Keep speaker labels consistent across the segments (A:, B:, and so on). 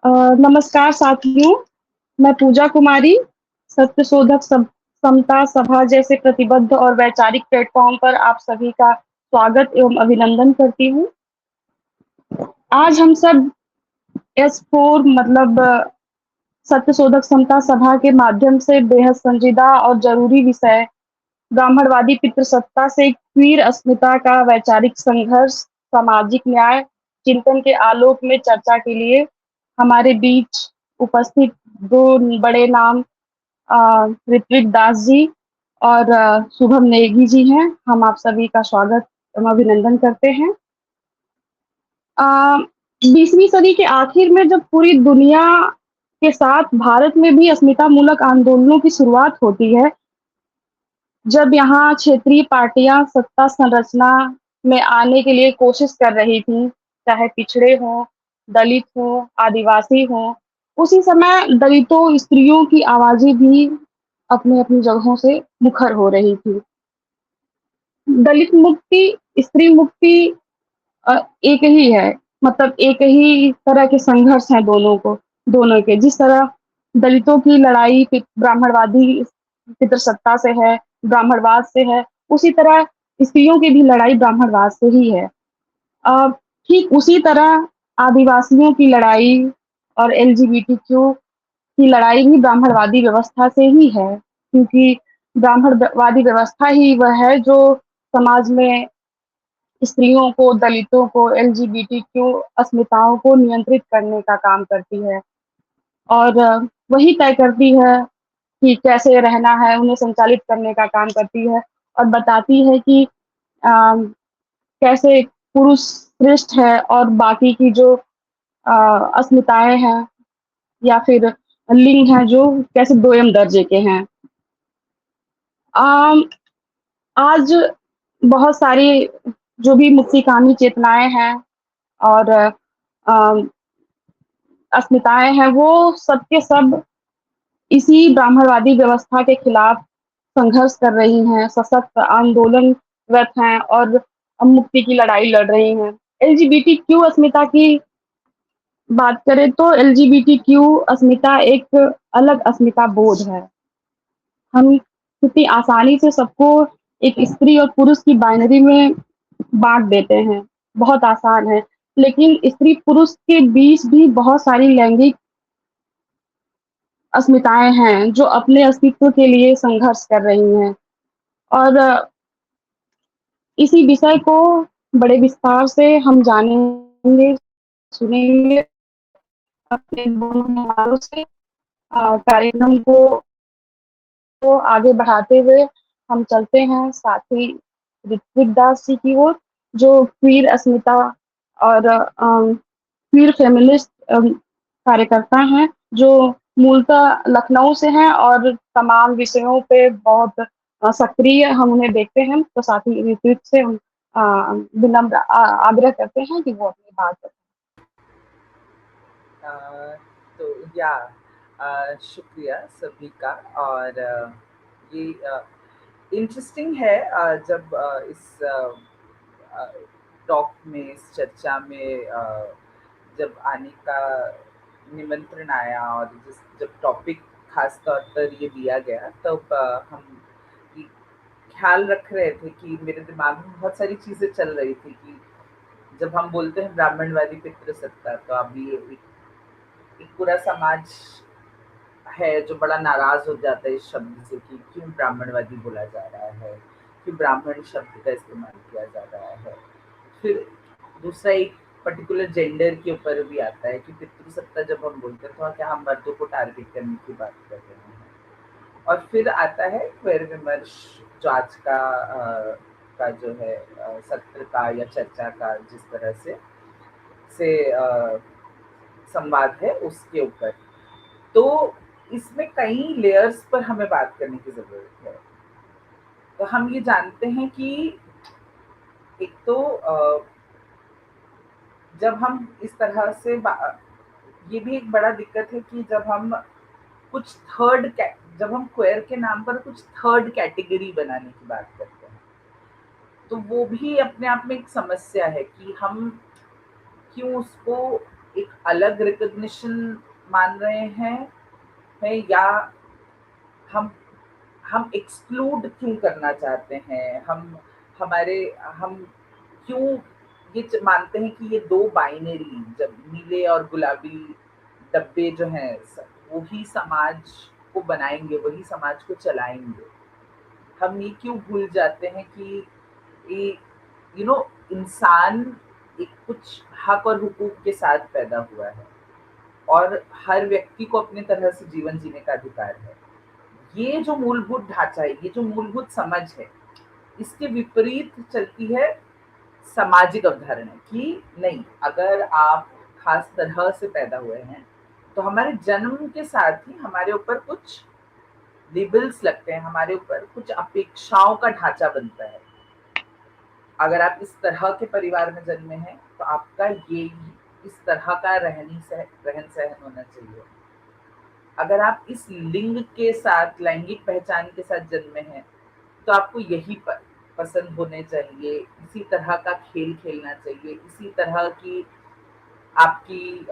A: अ, नमस्कार साथियों, मैं पूजा कुमारी, सत्यशोधक समता सभा जैसे प्रतिबद्ध और वैचारिक प्लेटफॉर्म पर आप सभी का स्वागत एवं अभिनंदन करती हूँ। आज हम सब S4 मतलब सत्यशोधक समता सभा के माध्यम से बेहद संजीदा और जरूरी विषय ब्राह्मणवादी पितृसत्ता से क्वीर अस्मिता का वैचारिक संघर्ष, सामाजिक न्याय, चिंतन के आलोक में चर्चा के लिए हमारे बीच उपस्थित दो बड़े नाम ऋत्विक दास जी और शुभम नेगी जी हैं। हम आप सभी का स्वागत एवं अभिनंदन करते हैं। 20वीं सदी के आखिर में जब पूरी दुनिया के साथ भारत में भी अस्मिता मूलक आंदोलनों की शुरुआत होती है, जब यहाँ क्षेत्रीय पार्टियां सत्ता संरचना में आने के लिए कोशिश कर रही थी, चाहे पिछड़े हों, दलित हों, आदिवासी हों, उसी समय दलितों, स्त्रियों की आवाजें भी अपनी-अपनी जगहों से मुखर हो रही थी। दलित मुक्ति, स्त्री मुक्ति एक ही है, मतलब एक ही तरह के संघर्ष हैं दोनों के। जिस तरह दलितों की लड़ाई ब्राह्मणवादी पितृसत्ता से है, ब्राह्मणवाद से है, उसी तरह स्त्रियों की भी लड़ाई ब्राह्मणवाद से ही है। अ, ठीक उसी तरह आदिवासियों की लड़ाई और एलजीबीटीक्यू की लड़ाई भी ब्राह्मणवादी व्यवस्था से ही है, क्योंकि ब्राह्मणवादी व्यवस्था ही वह है जो समाज में स्त्रियों को, दलितों को, एलजीबीटीक्यू अस्मिताओं को नियंत्रित करने का काम करती है और वही तय करती है कि कैसे रहना है, उन्हें संचालित करने का काम करती है और बताती है कि अ, कैसे पुरुष श्रेष्ठ है और बाकी की जो अस्मिताएं हैं या फिर लिंग हैं जो कैसे दोयम दर्जे के हैं। अम, आज बहुत सारी जो भी मुक्तिकामी चेतनाएं हैं और अस्मिताएं हैं, वो सब के सब इसी ब्राह्मणवादी व्यवस्था के खिलाफ संघर्ष कर रही हैं, सशक्त आंदोलनरत हैं और मुक्ति की लड़ाई लड़ रही हैं। एलजीबीटीक्यू अस्मिता की बात करें तो एलजीबीटीक्यू अस्मिता एक अलग अस्मिता बोध है। हम कितनी आसानी से सबको एक स्त्री और पुरुष की बाइनरी में बाँट देते हैं, बहुत आसान है। लेकिन स्त्री-पुरुष के बीच भी बहुत सारी लैंगिक अस्मिताएँ हैं, जो अपने अस्तित्व के लिए संघर्ष कर रही हैं और इसी विषय को बड़े विस्तार से हम जानेंगे, सुनेंगे अपने दोनों मेहमानों से। कार्यक्रम को आगे बढ़ाते हुए हम चलते हैं साथी ऋत्विक दास जी की ओर, जो क्वीर अस्मिता और क्वीर फेमिनिस्ट कार्यकर्ता हैं, जो मूलतः लखनऊ से हैं और तमाम विषयों पे बहुत सक्रिय हम उन्हें देखते हैं। तो साथी ऋत्विक से हम विनम्र आग्रह करते हैं कि वो अपनी बात रखें।
B: अ, तो या शुक्रिया सभी का। और ये इंटरेस्टिंग है जब इस टॉक में, इस चर्चा में जब आने का निमंत्रण आया और जब टॉपिक खास तौर पर ये दिया गया, तब हम ये ख्याल रख रहे थे कि मेरे दिमाग में बहुत सारी चीज़ें चल रही थी कि जब हम बोलते हैं ब्राह्मणवादी पितृसत्ता, तो अभी एक पूरा समाज है जो बड़ा नाराज हो जाता है इस शब्द से कि क्यों ब्राह्मणवादी बोला जा रहा है, क्यों ब्राह्मण शब्द का इस्तेमाल किया जा रहा है। फिर दूसरा एक पर्टिकुलर जेंडर के ऊपर भी आता है कि पितृसत्ता जब हम बोलते हैं तो क्या हम मर्दों को टारगेट करने की बात कर रहे हैं। और फिर आता है क्वेर विमर्श, जो आज का जो है सत्र का या चर्चा का जिस तरह से संवाद है उसके ऊपर। तो इसमें कई लेयर्स पर हमें बात करने की ज़रूरत है। तो हम ये जानते हैं कि एक तो जब हम इस तरह से ये भी एक बड़ा दिक्कत है कि जब हम कुछ जब हम क्वेयर के नाम पर कुछ थर्ड कैटेगरी बनाने की बात करते हैं, तो वो भी अपने आप में एक समस्या है कि हम क्यों उसको एक अलग रिकॉग्निशन मान रहे हैं, है या हम हम एक्सक्लूड क्यों करना चाहते हैं? हमारे हम क्यों ये मानते हैं कि ये दो बाइनरी, जब नीले और गुलाबी डब्बे जो हैं वही समाज को बनाएंगे, वही समाज को चलाएंगे? हम ये क्यों भूल जाते हैं कि ये इंसान एक कुछ हक और हुकूक के साथ पैदा हुआ है और हर व्यक्ति को अपने तरह से जीवन जीने का अधिकार है। ये जो मूलभूत ढांचा है, ये जो मूलभूत समझ है, इसके विपरीत चलती है सामाजिक अवधारणा कि नहीं, अगर आप खास तरह से पैदा हुए हैं तो हमारे जन्म के साथ ही हमारे ऊपर कुछ लेबल्स लगते हैं, हमारे ऊपर कुछ अपेक्षाओं का ढांचा बनता है। अगर आप इस तरह के परिवार में जन्मे हैं तो आपका ये इस तरह का रहन सहन होना चाहिए। अगर आप इस लिंग के साथ, लैंगिक पहचान के साथ जन्मे हैं तो आपको यही पसंद होने चाहिए, इसी तरह का खेल खेलना चाहिए, इसी तरह की आपकी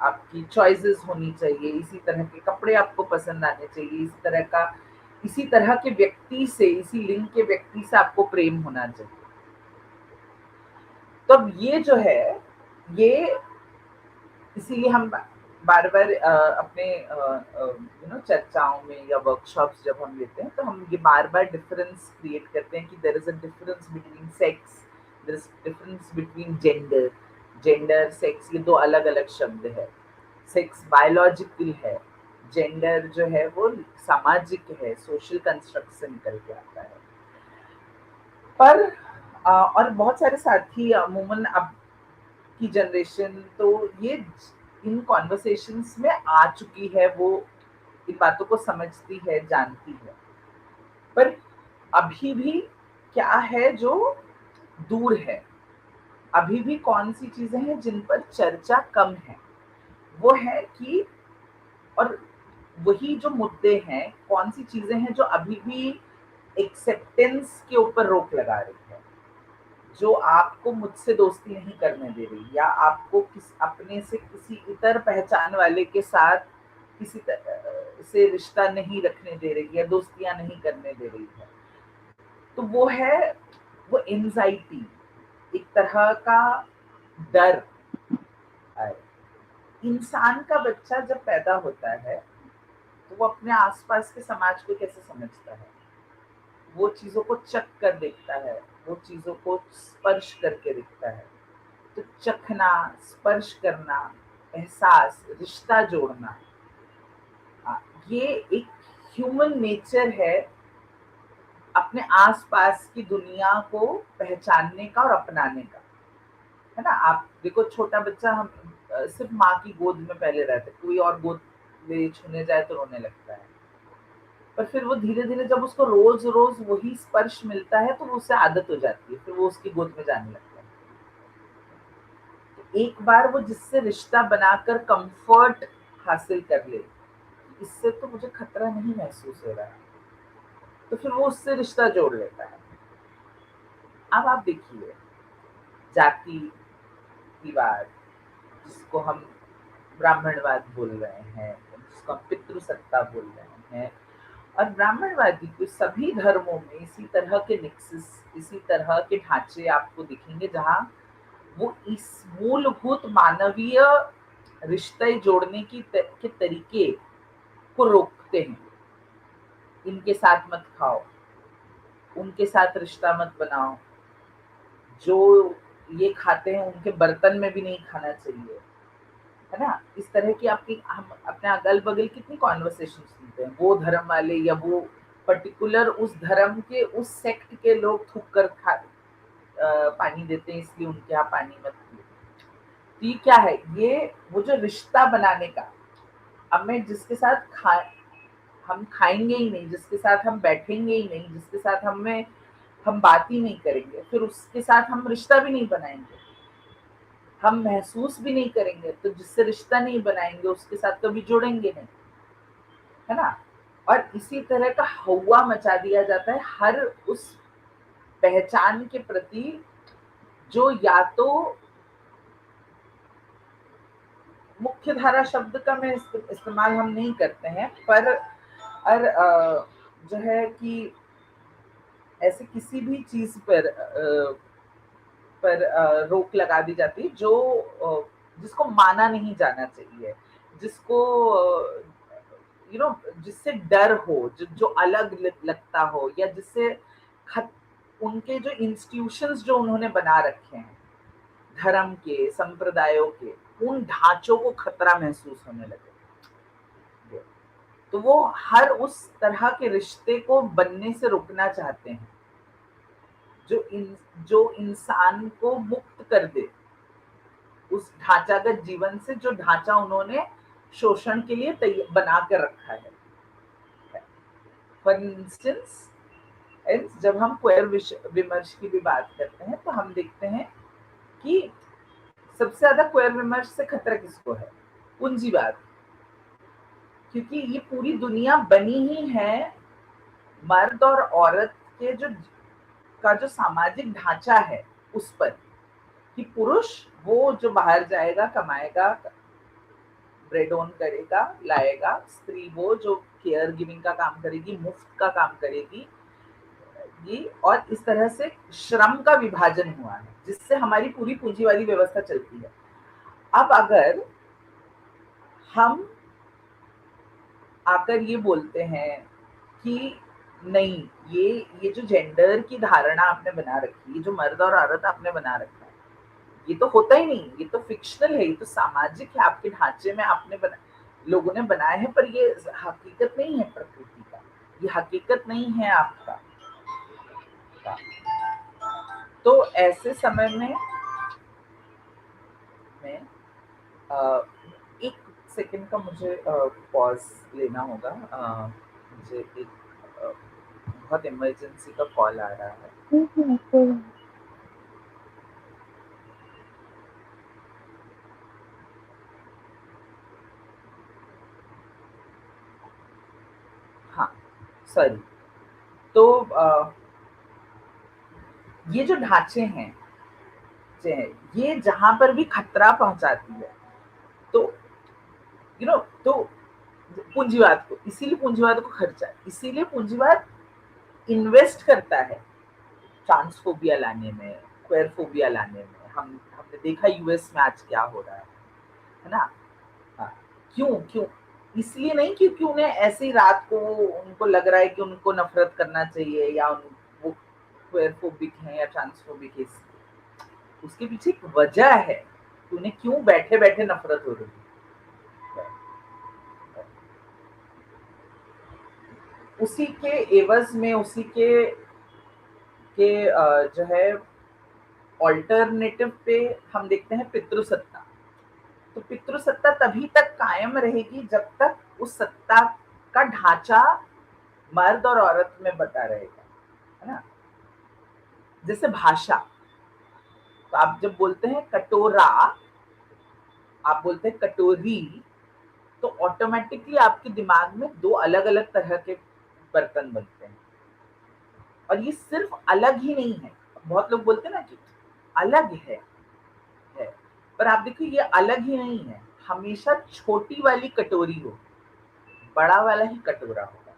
B: आपकी चॉइसेस होनी चाहिए, इसी तरह के कपड़े आपको पसंद आने चाहिए, इसी तरह के व्यक्ति से, इसी लिंग के व्यक्ति से आपको प्रेम होना चाहिए। तो अब ये जो है, ये इसीलिए हम बार बार अपने चर्चाओं में या वर्कशॉप्स जब हम लेते हैं तो हम ये बार बार डिफरेंस क्रिएट करते हैं कि there is a difference between sex, there is difference between gender. Gender sex ये दो अलग अलग शब्द है। सेक्स बायोलॉजिकल है, जेंडर जो है वो सामाजिक है, सोशल कंस्ट्रक्ट से निकल के आता है। पर और बहुत सारे साथी अमूमन अब की जनरेशन तो ये इन कॉन्वर्सेशंस में आ चुकी है, वो इन बातों को समझती है, जानती है। पर अभी भी क्या है जो दूर है, अभी भी कौन सी चीजें हैं जिन पर चर्चा कम है, वो है कि, और वही जो मुद्दे हैं, कौन सी चीजें हैं जो अभी भी एक्सेप्टेंस के ऊपर रोक लगा रही है, जो आपको मुझसे दोस्ती नहीं करने दे रही, या आपको अपने से किसी इतर पहचान वाले के साथ किसी तरह से रिश्ता नहीं रखने दे रही है, दोस्तियां नहीं करने दे रही है। तो वो है वो एंजाइटी, एक तरह का डर है। इंसान का बच्चा जब पैदा होता है तो वो अपने आसपास के समाज को कैसे समझता है? वो चीजों को चख कर देखता है, वो चीजों को स्पर्श करके देखता है। तो चखना, स्पर्श करना, एहसास, रिश्ता जोड़ना, ये एक ह्यूमन नेचर है अपने आसपास की दुनिया को पहचानने का और अपनाने का, है ना? आप देखो, छोटा बच्चा हम सिर्फ माँ की गोद में पहले रहते, कोई और गोद में छूने जाए तो रोने लगता है। पर फिर वो धीरे धीरे जब उसको रोज रोज वही स्पर्श मिलता है तो वो उससे आदत हो जाती है, फिर वो उसकी गोद में जाने लगता है। तो एक बार वो जिससे रिश्ता बनाकर कंफर्ट हासिल कर ले, इससे तो मुझे खतरा नहीं महसूस हो रहा, तो फिर वो उससे रिश्ता जोड़ लेता है। अब आप देखिए, जातिवाद, जिसको हम ब्राह्मणवाद बोल रहे हैं, जिसको हम पितृसत्ता बोल रहे हैं, और ब्राह्मणवादी के सभी धर्मों में इसी तरह के निक्सिस, इसी तरह के ढांचे आपको दिखेंगे, जहां वो इस मूलभूत मानवीय रिश्ते जोड़ने के तरीके को रोकते हैं। इनके साथ मत खाओ, उनके साथ रिश्ता मत बनाओ, जो ये खाते हैं उनके बर्तन में भी नहीं खाना चाहिए, है ना? इस तरह की हम अपने अगल बगल कितनी कॉन्वर्सेशन सुनते हैं। वो धर्म वाले या वो पर्टिकुलर उस धर्म के, उस सेक्ट के लोग थूक कर पानी देते हैं, इसलिए उनके यहाँ पानी मत पियो। तो ये क्या है? ये वो जो रिश्ता बनाने का, अब मैं जिसके साथ हम खाएंगे ही नहीं, जिसके साथ हम बैठेंगे ही नहीं, जिसके साथ हम बात ही नहीं करेंगे, फिर उसके साथ हम रिश्ता भी नहीं बनाएंगे, हम महसूस भी नहीं करेंगे, तो जिससे रिश्ता नहीं बनाएंगे उसके साथ कभी जुड़ेंगे नहीं, है ना? और इसी तरह का हवा मचा दिया जाता है हर उस पहचान के प्रति जो या तो मुख्य धारा शब्द का मैं इस्तेमाल हम नहीं करते हैं, पर जो है कि ऐसे किसी भी चीज पर रोक लगा दी जाती है जो जिसको माना नहीं जाना चाहिए, जिसको जिससे डर हो, जो अलग लगता हो, या जिससे उनके जो इंस्टीट्यूशंस जो उन्होंने बना रखे हैं धर्म के, संप्रदायों के, उन ढांचों को खतरा महसूस होने लगे, तो वो हर उस तरह के रिश्ते को बनने से रोकना चाहते हैं जो इंसान को मुक्त कर दे उस ढांचागत जीवन से, जो ढांचा उन्होंने शोषण के लिए बना कर रखा है। फॉर इंस्टेंस, जब हम क्वेर विमर्श की भी बात करते हैं तो हम देखते हैं कि सबसे ज्यादा क्वेर विमर्श से खतरा किसको है? पूंजीवाद। क्योंकि ये पूरी दुनिया बनी ही है मर्द और औरत के जो सामाजिक ढांचा है उस पर, कि पुरुष वो जो बाहर जाएगा, कमाएगा, ब्रेड ऑन करेगा, लाएगा, स्त्री वो जो केयर गिविंग का काम करेगी, मुफ्त का काम करेगी, ये, और इस तरह से श्रम का विभाजन हुआ है जिससे हमारी पूरी पूंजीवादी व्यवस्था चलती है। अब अगर हम आकर ये बोलते हैं कि नहीं, ये जो जेंडर की धारणा आपने बना रखी है, जो मर्द और औरत आपने बना रखा है, ये तो होता ही नहीं, ये तो फिक्शनल है, ये तो सामाजिक है, आपके ढांचे में लोगों ने बनाया है, पर ये हकीकत नहीं है प्रकृति का, ये हकीकत नहीं है आपका। तो ऐसे समय में मैं एक सेकंड का मुझे पॉज लेना होगा, मुझे एक बहुत इमरजेंसी का कॉल आ रहा है। हाँ, सॉरी। तो ये जो ढांचे हैं, ये जहां पर भी खतरा पहुंचाती है, तो तो पूंजीवाद को, इसीलिए पूंजीवाद को खर्चा, इसीलिए पूंजीवाद इन्वेस्ट करता है ट्रांसफोबिया लाने में, क्वेरफोबिया लाने में। हमने देखा यूएस में आज क्या हो रहा है ना? हाँ, क्यों क्यों? इसलिए नहीं क्योंकि उन्हें ऐसी रात को उनको लग रहा है कि उनको नफरत करना चाहिए, या वो क्वेरफोबिक है या ट्रांसफोबिक है, उसके पीछे एक वजह है कि उन्हें क्यों बैठे बैठे नफरत हो रही है। उसी के एवज में, उसी के जो है ऑल्टरनेटिव पे हम देखते हैं पितृसत्ता। तो पितृसत्ता तभी तक कायम रहेगी जब तक उस सत्ता का ढांचा मर्द और औरत में बटा रहेगा, है ना? जैसे भाषा, तो आप जब बोलते हैं कटोरा, आप बोलते हैं कटोरी, तो ऑटोमेटिकली आपके दिमाग में दो अलग अलग तरह के बर्तन बनते हैं। और ये सिर्फ अलग ही नहीं है, बहुत लोग बोलते हैं ना कि अलग है, पर आप देखिए ये अलग ही नहीं है, हमेशा छोटी वाली कटोरी हो, बड़ा वाला ही कटोरा होगा।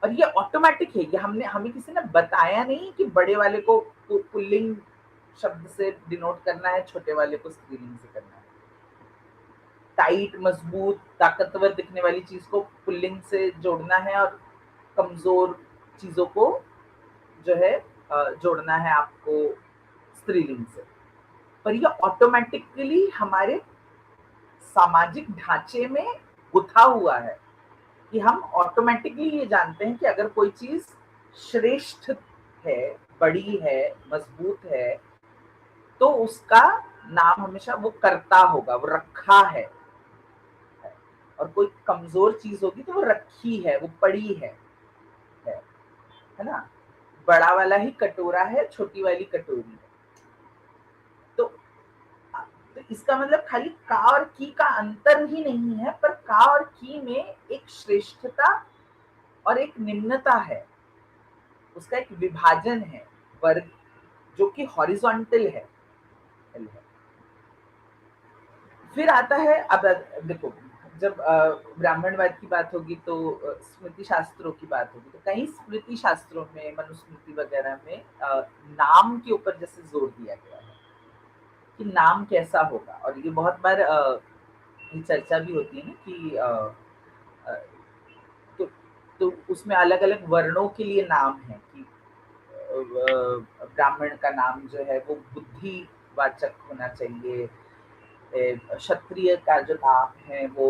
B: और ये ऑटोमेटिक है, ये हमें किसी ने बताया नहीं कि बड़े वाले को पुल्लिंग शब्द से डिनोट करना है, छोटे वाले को स्त्रीलिंग से करना है। टाइट, मजबूत, ताकतवर दिखने वाली चीज को पुल्लिंग से जोड़ना है, और कमजोर चीजों को जो है जोड़ना है आपको स्त्रीलिंग से। पर ये ऑटोमेटिकली हमारे सामाजिक ढांचे में गुथा हुआ है कि हम ऑटोमेटिकली ये जानते हैं कि अगर कोई चीज श्रेष्ठ है, बड़ी है, मजबूत है, तो उसका नाम हमेशा वो करता होगा, वो रखा है। और कोई कमजोर चीज होगी तो वो रखी है, वो पड़ी है ना? बड़ा वाला ही कटोरा है, छोटी वाली कटोरी है। तो इसका मतलब खाली का और की का अंतर ही नहीं है, पर का और की में एक श्रेष्ठता और एक निम्नता है, उसका एक विभाजन है, वर्ग, जो कि हॉरिजॉन्टल है। फिर आता है, अब देखो, जब ब्राह्मणवाद की बात होगी तो स्मृति शास्त्रों की बात होगी, तो कई स्मृति शास्त्रों में, मनुस्मृति वगैरह में नाम के ऊपर जैसे जोर दिया गया है कि नाम कैसा होगा। और ये बहुत बार ये चर्चा भी होती है ना कि अ, तो उसमें अलग-अलग वर्णों के लिए नाम है कि ब्राह्मण का नाम जो है वो बुद्धिवाचक होना चाहिए, क्षत्रिय का जो नाम है वो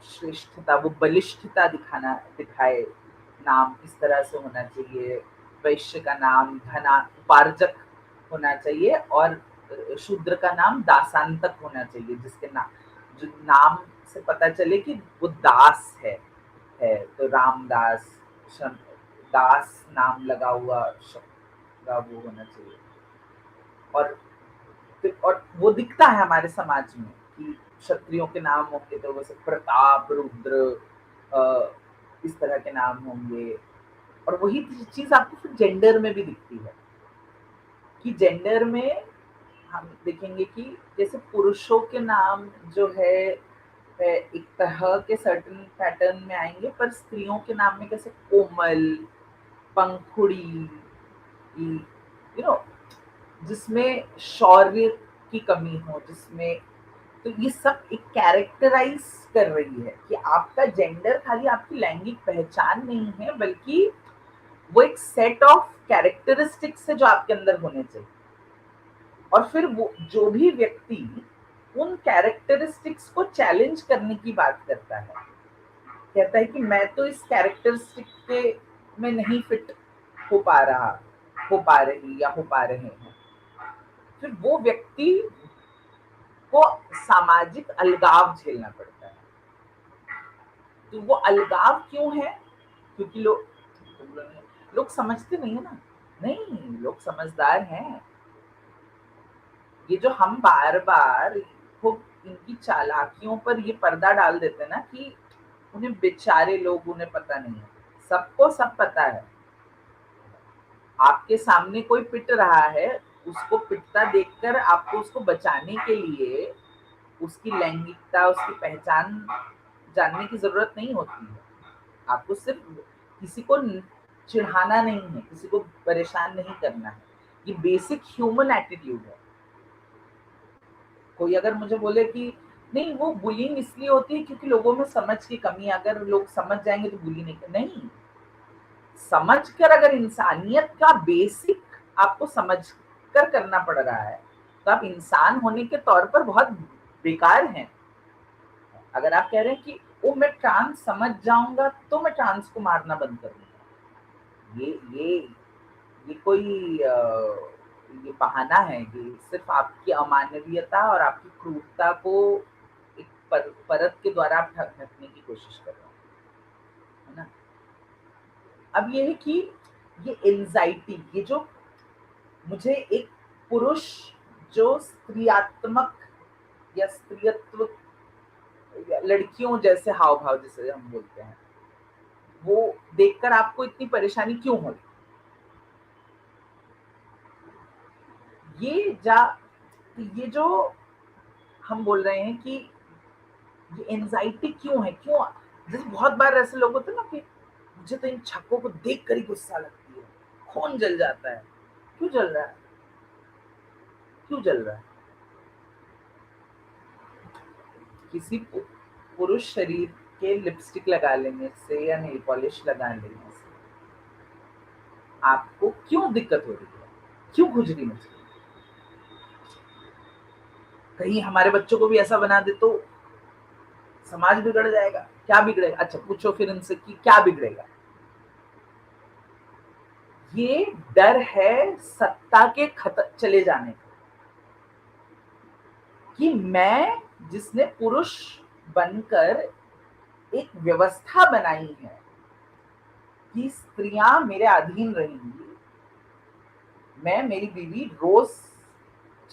B: श्रेष्ठता, वो बलिष्ठता दिखाए, नाम इस तरह से होना चाहिए। वैश्य का नाम धना उपार्जक होना चाहिए, और शूद्र का नाम दासांतक होना चाहिए, जिसके नाम, जो नाम से पता चले कि वो दास है। तो रामदास, दास नाम लगा हुआ शब्द का वो होना चाहिए। और वो दिखता है हमारे समाज में कि क्षत्रियों के नाम होंगे तो वैसे प्रताप, रुद्र, इस तरह के नाम होंगे। और वही चीज आपको फिर जेंडर में भी दिखती है कि जेंडर में हम देखेंगे कि जैसे पुरुषों के नाम जो है एक तरह के सर्टेन पैटर्न में आएंगे, पर स्त्रियों के नाम में कैसे कोमल, पंखुड़ी, यू नो, जिसमें शौर्य की कमी हो, जिसमें, तो ये सब एक कैरेक्टराइज कर रही है कि आपका जेंडर खाली आपकी लैंगिक पहचान नहीं है, बल्कि वो एक सेट ऑफ कैरेक्टरिस्टिक्स है जो आपके अंदर होने चाहिए। और फिर वो जो भी व्यक्ति उन कैरेक्टरिस्टिक्स को चैलेंज करने की बात करता है, कहता है कि मैं तो इस कैरेक्टरिस्टिक के में नहीं फिट हो पा रहा, हो पा रही या हो पा रहे हैं, फिर वो व्यक्ति को सामाजिक अलगाव झेलना पड़ता है। तो वो अलगाव क्यों है? क्योंकि लोग समझते नहीं है ना। नहीं, लोग समझदार हैं। ये जो हम बार बार खूब इनकी चालाकियों पर ये पर्दा डाल देते हैं ना कि उन्हें बेचारे लोग, उन्हें पता नहीं है। सबको सब पता है। आपके सामने कोई पिट रहा है, उसको पिटता देखकर आपको उसको बचाने के लिए उसकी लैंगिकता, उसकी पहचान जानने की जरूरत नहीं होती है। आपको सिर्फ किसी को चिढ़ाना नहीं है, किसी को परेशान नहीं करना है। ये बेसिक ह्यूमन एटीट्यूड है। कोई अगर मुझे बोले कि नहीं, वो बुलिंग इसलिए होती है क्योंकि लोगों में समझ की कमी है, अगर लोग समझ जाएंगे तो बुली नहीं, समझ कर, अगर इंसानियत का बेसिक आपको समझ कर करना पड़ रहा है तो आप इंसान होने के तौर पर बहुत बेकार हैं। अगर आप कह रहे हैं कि वो मैं ट्रांस समझ जाऊंगा तो मैं ट्रांस को मारना बंद करूंगा, ये कोई ये बहाना है। ये सिर्फ आपकी अमानवीयता और आपकी क्रूरता को एक परत के द्वारा आप ढकने की कोशिश कर रहे हो, है ना। अब ये है कि ये एंजाइटी, ये जो मुझे एक पुरुष जो स्त्रियात्मक या स्त्रियत्व, लड़कियों जैसे हाव भाव जिसे हम बोलते हैं, वो देखकर आपको इतनी परेशानी क्यों हो रही? ये जो हम बोल रहे हैं कि ये एंजाइटी क्यों है, क्यों, जैसे बहुत बार ऐसे लोग होते हैं ना कि मुझे तो इन छक्कों को देख कर ही गुस्सा लगती है, खून जल जाता है। क्यों जल रहा है? क्यों जल रहा है? किसी पुरुष शरीर के लिपस्टिक लगा लेने से या नेल पॉलिश लगा लेने से आपको क्यों दिक्कत हो रही है? क्यों खुजली मच रही है? कहीं हमारे बच्चों को भी ऐसा बना दे तो समाज बिगड़ जाएगा। क्या बिगड़ेगा? अच्छा, पूछो फिर इनसे कि क्या बिगड़ेगा। ये डर है सत्ता के चले जाने का, कि मैं, जिसने पुरुष बनकर एक व्यवस्था बनाई है कि स्त्रियां मेरे अधीन रहेंगी, मैं, मेरी बीवी रोज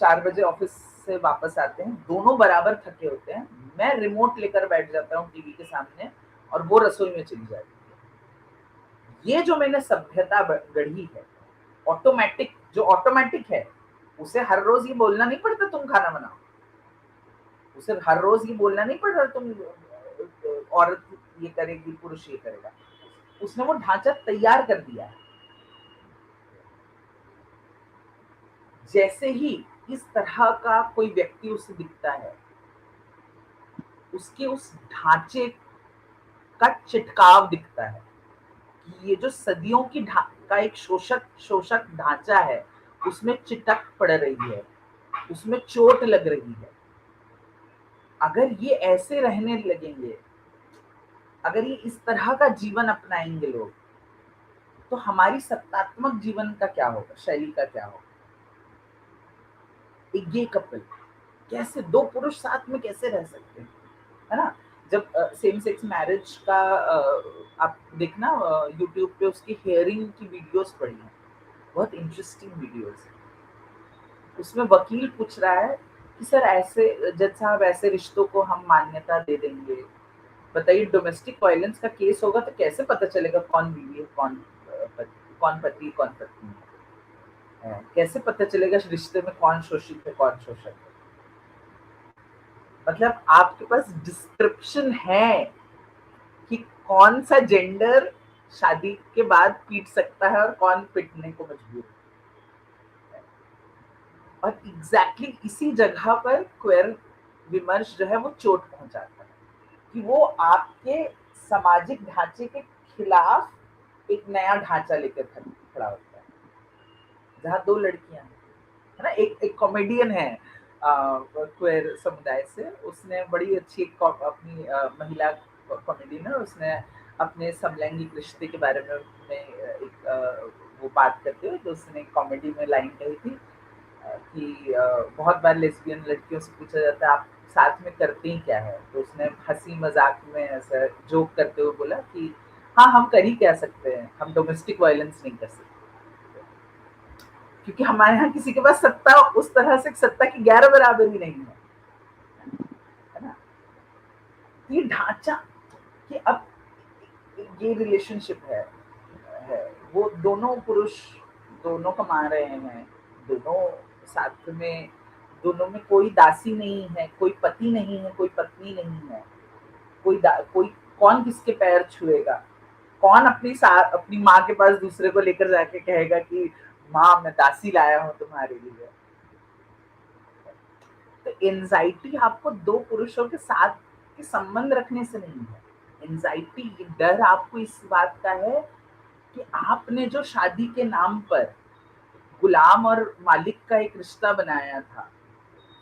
B: 4 बजे ऑफिस से वापस आते हैं, दोनों बराबर थके होते हैं, मैं रिमोट लेकर बैठ जाता हूँ टीवी के सामने और वो रसोई में चली जाती है। ये जो मैंने सभ्यता गढ़ी है, ऑटोमेटिक, जो ऑटोमेटिक है, उसे हर रोज ये बोलना नहीं पड़ता तुम खाना बनाओ। उसे हर रोज ये बोलना नहीं पड़ रहा तुम औरत ये करेगी पुरुष ये करेगा, उसने वो ढांचा तैयार कर दिया है। जैसे ही इस तरह का कोई व्यक्ति उसे दिखता है, उसके उस ढांचे का चिटकाव दिखता है कि ये जो सदियों की का एक शोषक शोषक ढांचा है, उसमें चिटक पड़ रही है, उसमें चोट लग रही है। अगर ये ऐसे रहने लगेंगे, अगर ये इस तरह का जीवन अपनाएंगे लोग, तो हमारी सत्तात्मक जीवन का क्या होगा, शैली का क्या होगा। एक गे कपल कैसे, दो पुरुष साथ में कैसे रह सकते हैं, है ना। जब सेम सेक्स मैरिज का आप देखना यूट्यूब पे उसकी हियरिंग की वीडियोस पड़ी हैं, बहुत इंटरेस्टिंग वीडियोस है। उसमें वकील पूछ रहा है कि सर ऐसे जज साहब ऐसे रिश्तों को हम मान्यता दे देंगे, बताइए डोमेस्टिक वायलेंस का केस होगा तो कैसे पता चलेगा कौन बीवी है कौन पति कौन पत्नी है, कैसे पता चलेगा रिश्ते में कौन शोषित है कौन शोषक है। मतलब आपके पास डिस्क्रिप्शन है कि कौन सा जेंडर शादी के बाद पीट सकता है और कौन पीटने को मजबूर है। और एग्जैक्टली इसी जगह पर क्वेयर विमर्श जो है वो चोट पहुंचाता है कि वो आपके सामाजिक ढांचे के खिलाफ एक नया ढांचा लेकर खड़ा होता है, जहाँ दो लड़कियां हैं, है ना। एक कॉमेडियन है क्वेयर समुदाय से, उसने बड़ी अच्छी अपनी महिला कॉमेडियन है, उसने अपने समलैंगिक रिश्ते के बारे में एक वो बात करते हुए तो उसने कॉमेडी में लाइन कही थी कि बहुत बार लेस्बियन लड़कियों से पूछा जाता है आप साथ में करते ही क्या है, तो उसने हंसी मजाक में ऐसा जोक करते हुए बोला कि हाँ हम कर ही क्या सकते हैं, हम डोमेस्टिक वायलेंस नहीं कर सकते, क्योंकि हमारे यहाँ किसी के पास सत्ता उस तरह से सत्ता की 11 बराबरी नहीं है ना। ये ढांचा कि अब ये रिलेशनशिप है वो दोनों पुरुष दोनों कमा रहे हैं, दोनों साथ में, दोनों में कोई दासी नहीं है, कोई पति नहीं है, कोई पत्नी नहीं है, कोई कौन किसके पैर छुएगा, कौन अपनी माँ के पास दूसरे को लेकर जाके कहेगा कि माँ मैं दासी लाया हूँ तुम्हारे लिए। तो एंजाइटी आपको दो पुरुषों के साथ के संबंध रखने से नहीं है, एंजाइटी डर आपको इस बात का है कि आपने जो शादी के नाम पर गुलाम और मालिक का एक रिश्ता बनाया था,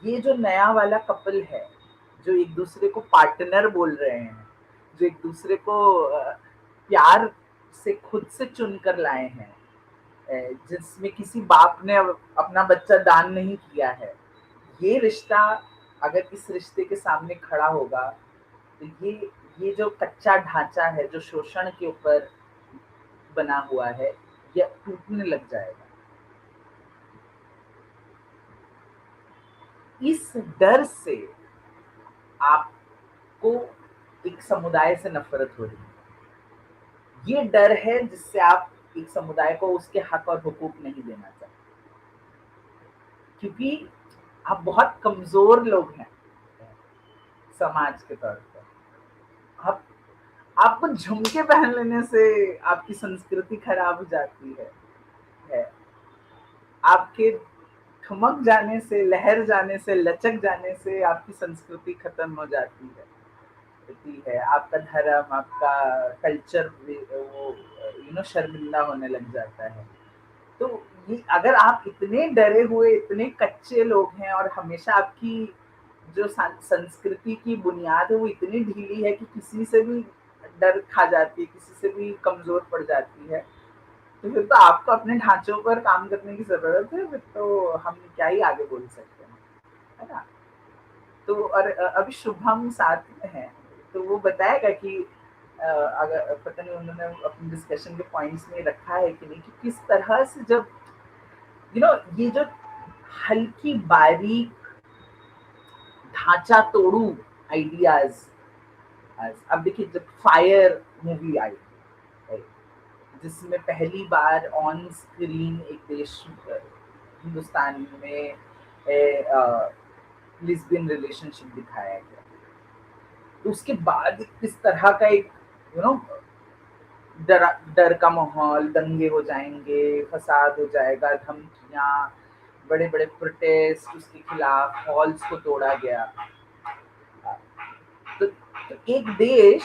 B: ये जो नया वाला कपल है जो एक दूसरे को पार्टनर बोल रहे हैं, जो एक दूसरे को प्यार से खुद से चुन कर लाए हैं, जिसमें किसी बाप ने अपना बच्चा दान नहीं किया है, ये रिश्ता अगर इस रिश्ते के सामने खड़ा होगा तो ये जो कच्चा ढांचा है जो शोषण के ऊपर बना हुआ है, ये टूटने लग जाएगा। इस डर से आपको एक समुदाय से नफरत हो रही है, ये डर है जिससे आप एक समुदाय को उसके हक और हुकूक नहीं देना चाहते, क्योंकि आप बहुत कमजोर लोग हैं समाज के तौर पर। आप आपको झुमके पहन लेने से आपकी संस्कृति खराब हो जाती है। आपके ठुमक जाने से, लहर जाने से, लचक जाने से आपकी संस्कृति खत्म हो जाती है, आपका धर्म, आपका कल्चर वो शर्मिंदा होने लग जाता है। तो ये अगर आप इतने डरे हुए, इतने कच्चे लोग हैं और हमेशा आपकी जो संस्कृति की बुनियाद है वो इतनी ढीली है कि किसी से भी डर खा जाती है, किसी से भी कमजोर पड़ जाती है, तो फिर तो आपको अपने ढांचों पर काम करने की जरूरत है। फिर तो हम क्या ही आगे बोल सकते हैं, है ना। तो और अभी शुभम साथ में है तो वो बताएगा कि अगर पता नहीं उन्होंने अपने डिस्कशन के पॉइंट्स में रखा है कि नहीं, कि किस तरह से जब ये जो हल्की बारीक ढांचा तोड़ू आइडियाज, अब देखिए जब फायर मूवी आई जिसमें पहली बार ऑन स्क्रीन एक देश हिंदुस्तान में लेस्बियन रिलेशनशिप दिखाया गया। तो उसके बाद इस तरह का एक यू नो डर डर का माहौल, दंगे हो जाएंगे, फसाद हो जाएगा, धमकियां, बड़े बड़े प्रोटेस्ट उसके खिलाफ, हॉल्स को तोड़ा गया। तो एक देश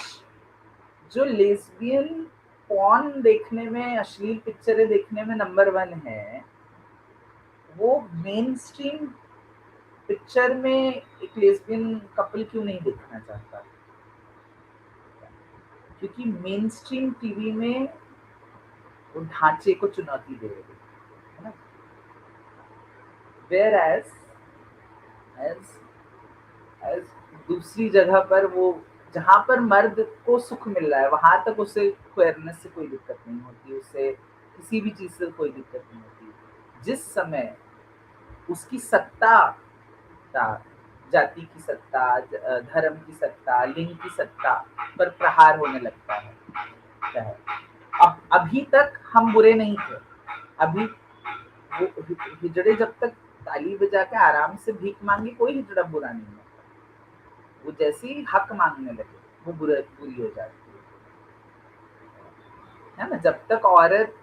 B: जो लेस्बियन पॉर्न देखने में, अश्लील पिक्चरें देखने में नंबर 1 है, वो मेन स्ट्रीम पिक्चर में एक लेस्बियन कपल क्यों नहीं देखना चाहता? क्योंकि मेन स्ट्रीम टीवी में वो ढांचे को चुनौती दे रहे है ना। वेयर एज एज दूसरी जगह पर वो, जहां पर मर्द को सुख मिल रहा है, वहां तक उसे क्वेयरनेस से कोई दिक्कत नहीं होती, उसे किसी भी चीज से कोई दिक्कत नहीं होती। जिस समय उसकी सत्ता, जाति की सत्ता, धर्म की सत्ता, लिंग की सत्ता पर प्रहार होने लगता है। अब अभी तक हम बुरे नहीं थे, अभी वो हिजड़े जब तक ताली बजा के आराम से भीख मांगे, कोई हिजड़ा बुरा नहीं है। वो जैसे ही हक मांगने लगे, वो बुरी हो जाती है ना। जब तक औरत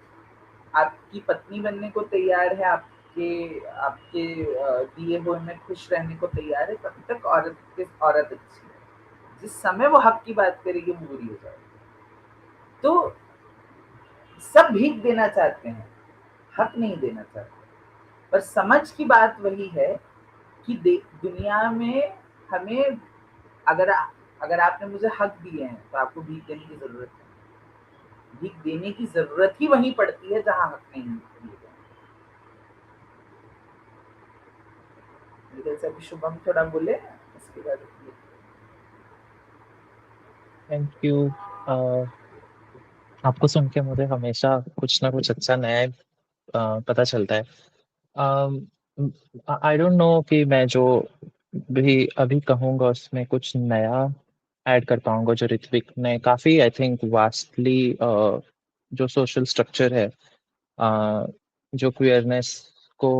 B: आपकी पत्नी बनने को तैयार है, आपके आपके दिए हुए में खुश रहने को तैयार है, तब तक औरत अच्छी है। जिस समय वो हक की बात करेगी, वो बुरी हो जाएगी। तो सब भीख देना चाहते हैं, हक नहीं देना चाहते। पर समझ की बात वही है कि दुनिया में हमें, अगर आपने मुझे हक दिए हैं, तो आपको भीख देने की जरूरत नहीं। भीख देने की जरूरत ही वहीं पड़ती है जहां हक नहीं दिए गए। मेरे से अभी शुभम थोड़ा बोले, उसके बाद
C: थैंक यू। आपको सुन के मुझे हमेशा कुछ ना कुछ अच्छा नया पता चलता है। आई डोंट नो कि मैं जो भी अभी कहूँगा उसमें कुछ नया ऐड कर पाऊंगा। जो ऋत्विक ने काफ़ी आई थिंक वास्टली जो सोशल स्ट्रक्चर है, जो क्वियरनेस को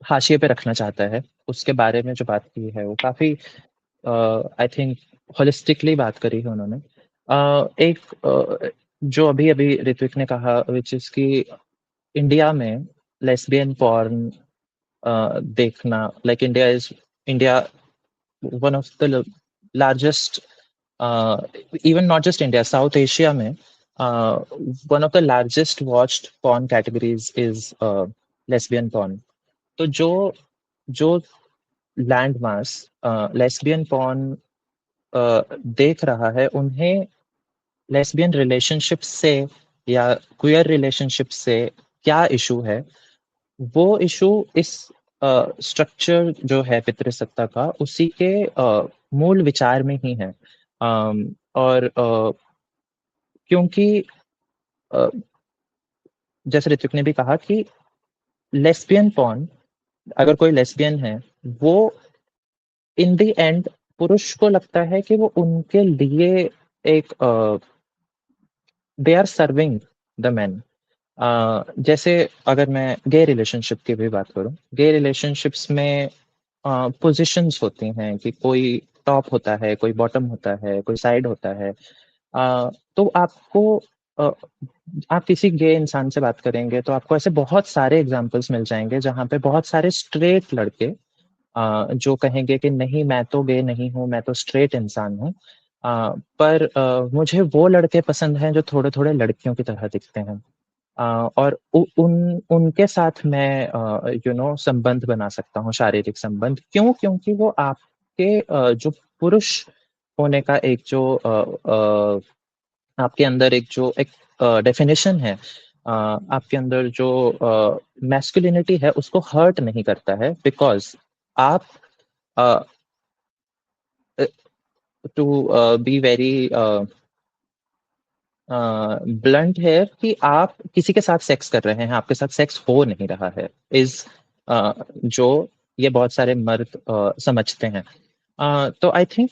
C: हाशिए पे रखना चाहता है, उसके बारे में जो बात की है वो काफ़ी आई थिंक होलिस्टिकली बात करी है उन्होंने। एक जो अभी ऋत्विक ने कहा विच इज़ कि इंडिया में लेस्बियन पॉर्न देखना, like India one of the largest, even not just India, South Asia में one of the largest watched porn categories is lesbian porn. तो जो जो लैंड मास लेस्बियन पॉर्न देख रहा है, उन्हें लेस्बियन रिलेशनशिप से या क्वियर रिलेशनशिप से क्या इशू है, वो इशू इस स्ट्रक्चर जो है पितृसत्ता का, उसी के मूल विचार में ही है। और क्योंकि जैसे ऋत्विक ने भी कहा कि लेस्बियन पॉर्न, अगर कोई लेस्बियन है, वो इन द एंड पुरुष को लगता है कि वो उनके लिए एक they are serving the man. जैसे अगर मैं गे रिलेशनशिप की भी बात करूं, गे रिलेशनशिप्स में पोजीशंस होती हैं कि कोई टॉप होता है, कोई बॉटम होता है, कोई साइड होता है। तो आपको अ, आप किसी गे इंसान से बात करेंगे तो आपको ऐसे बहुत सारे एग्जांपल्स मिल जाएंगे जहाँ पे बहुत सारे स्ट्रेट लड़के जो कहेंगे कि नहीं, मैं तो गे नहीं हूँ, मैं तो स्ट्रेट इंसान हूँ, पर मुझे वो लड़के पसंद हैं जो थोड़े थोड़े लड़कियों की तरह दिखते हैं। और उनके साथ मैं संबंध बना सकता हूँ, शारीरिक संबंध। क्यों? क्योंकि वो आपके जो पुरुष होने का एक जो आपके अंदर एक डेफिनेशन है, आपके अंदर जो मैस्कुलिनिटी है, उसको हर्ट नहीं करता है, बिकॉज आप टू बी वेरी ब्लंट है कि आप किसी के साथ सेक्स कर रहे हैं, आपके साथ सेक्स हो नहीं रहा है, इज जो ये बहुत सारे मर्द समझते हैं। तो आई थिंक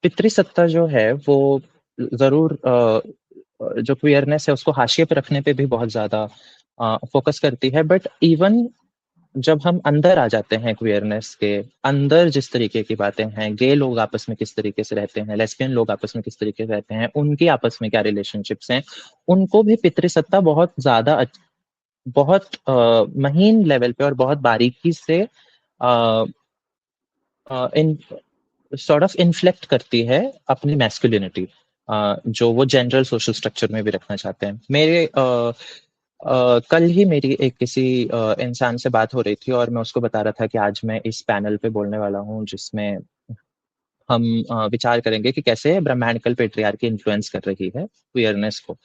C: पितृसत्ता जो है वो जरूर जो क्वियरनेस है उसको हाशिए पे रखने पे भी बहुत ज्यादा फोकस करती है। बट इवन जब हम अंदर आ जाते हैं क्वियरनेस के अंदर, जिस तरीके की बातें हैं, गे लोग आपस में किस तरीके से रहते हैं, लेस्बियन लोग आपस में किस तरीके से रहते हैं, उनकी आपस में क्या रिलेशनशिप्स हैं, उनको भी पितृसत्ता बहुत ज्यादा बहुत महीन लेवल पे और बहुत बारीकी से इन सॉर्ट ऑफ इन्फ्लेक्ट करती है अपनी मैस्कुलिनिटी, जो वो जनरल सोशल स्ट्रक्चर में भी रखना चाहते हैं। मेरे कल ही मेरी एक किसी इंसान से बात हो रही थी और मैं उसको बता रहा था कि आज मैं इस पैनल पे बोलने वाला हूँ जिसमें हम विचार करेंगे कि कैसे ब्रह्मांडिकल पेट्रियार्की इन्फ्लुएंस कर रही है क्वियरनेस को।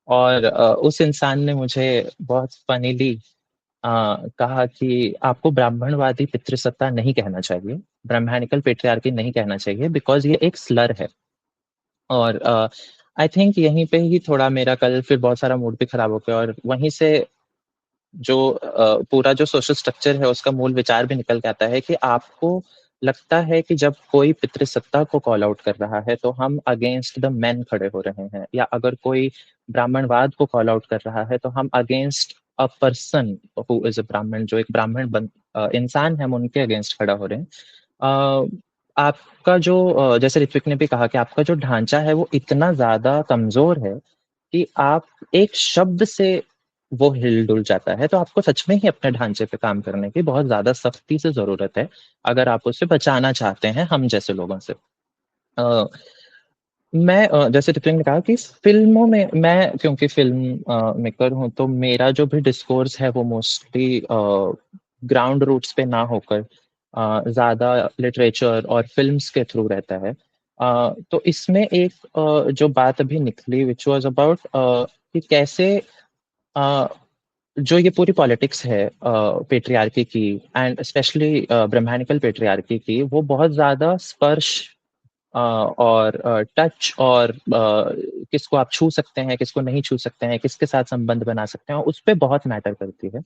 C: और उस इंसान ने मुझे बहुत फनीली कहा कि आपको ब्राह्मणवादी पितृसत्ता नहीं कहना चाहिए, ब्रह्मांडिकल पेट्रियार्की नहीं कहना चाहिए, बिकॉज ये एक स्लर है। और आई थिंक यहीं पे ही थोड़ा मेरा कल फिर बहुत सारा मूड भी खराब हो गया, और वहीं से जो पूरा जो सोशल स्ट्रक्चर है उसका मूल विचार भी निकल के आता है कि आपको लगता है कि जब कोई पितृसत्ता को कॉल आउट कर रहा है तो हम अगेंस्ट द मैन खड़े हो रहे हैं, या अगर कोई ब्राह्मणवाद को कॉल आउट कर रहा है तो हम against a person who is a ब्राह्मण, जो एक इंसान है, हम उनके अगेंस्ट खड़ा हो रहे हैं। आपका जो जैसे ऋत्विक ने भी कहा कि आपका जो ढांचा है वो इतना ज्यादा कमजोर है कि आप एक शब्द से वो हिल-डुल जाता है, तो आपको सच में ही अपने ढांचे पे काम करने की बहुत ज़्यादा सख्ती से ज़रूरत है, अगर आप उसे बचाना चाहते हैं हम जैसे लोगों से। अ, मैं जैसे टिप्पणी ने कहा कि फ़िल्मों में मैं क्योंकि फ़िल्म मेकर हूँ, तो मेरा जो भी डिस्कोर्स है वो मोस्टली ग्राउंड रूट्स पे ना होकर ज़्यादा लिटरेचर और फ़िल्म्स के थ्रू रहता है। तो इसमें एक जो बात अभी निकली व्हिच वाज़ अबाउट कि कैसे अ, जो ये पूरी पॉलिटिक्स है पेट्रियार्की की एंड स्पेशली ब्रह्मांडिकल पेट्रियार्की की, वो बहुत ज़्यादा स्पर्श और टच और किसको आप छू सकते हैं, किसको नहीं छू सकते हैं, किसके साथ संबंध बना सकते हैं, उस पे बहुत मैटर करती है।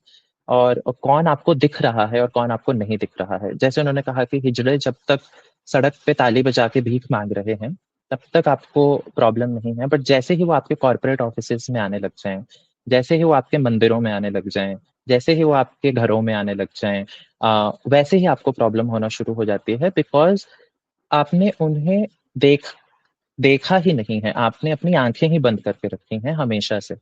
C: और कौन आपको दिख रहा है और कौन आपको नहीं दिख रहा है। जैसे उन्होंने कहा कि हिजड़े जब तक सड़क पे ताली बजा के भीख माँग रहे हैं, तब तक आपको प्रॉब्लम नहीं है। बट जैसे ही वो आपके कॉर्पोरेट ऑफिसेज़ में आने लग जाएँ, जैसे ही वो आपके मंदिरों में आने लग जाएँ, जैसे ही वो आपके घरों में आने लग जाएँ, वैसे ही आपको प्रॉब्लम होना शुरू हो जाती है, बिकॉज़ आपने उन्हें देखा ही नहीं है, आपने अपनी आँखें ही बंद करके रखी हैं हमेशा से।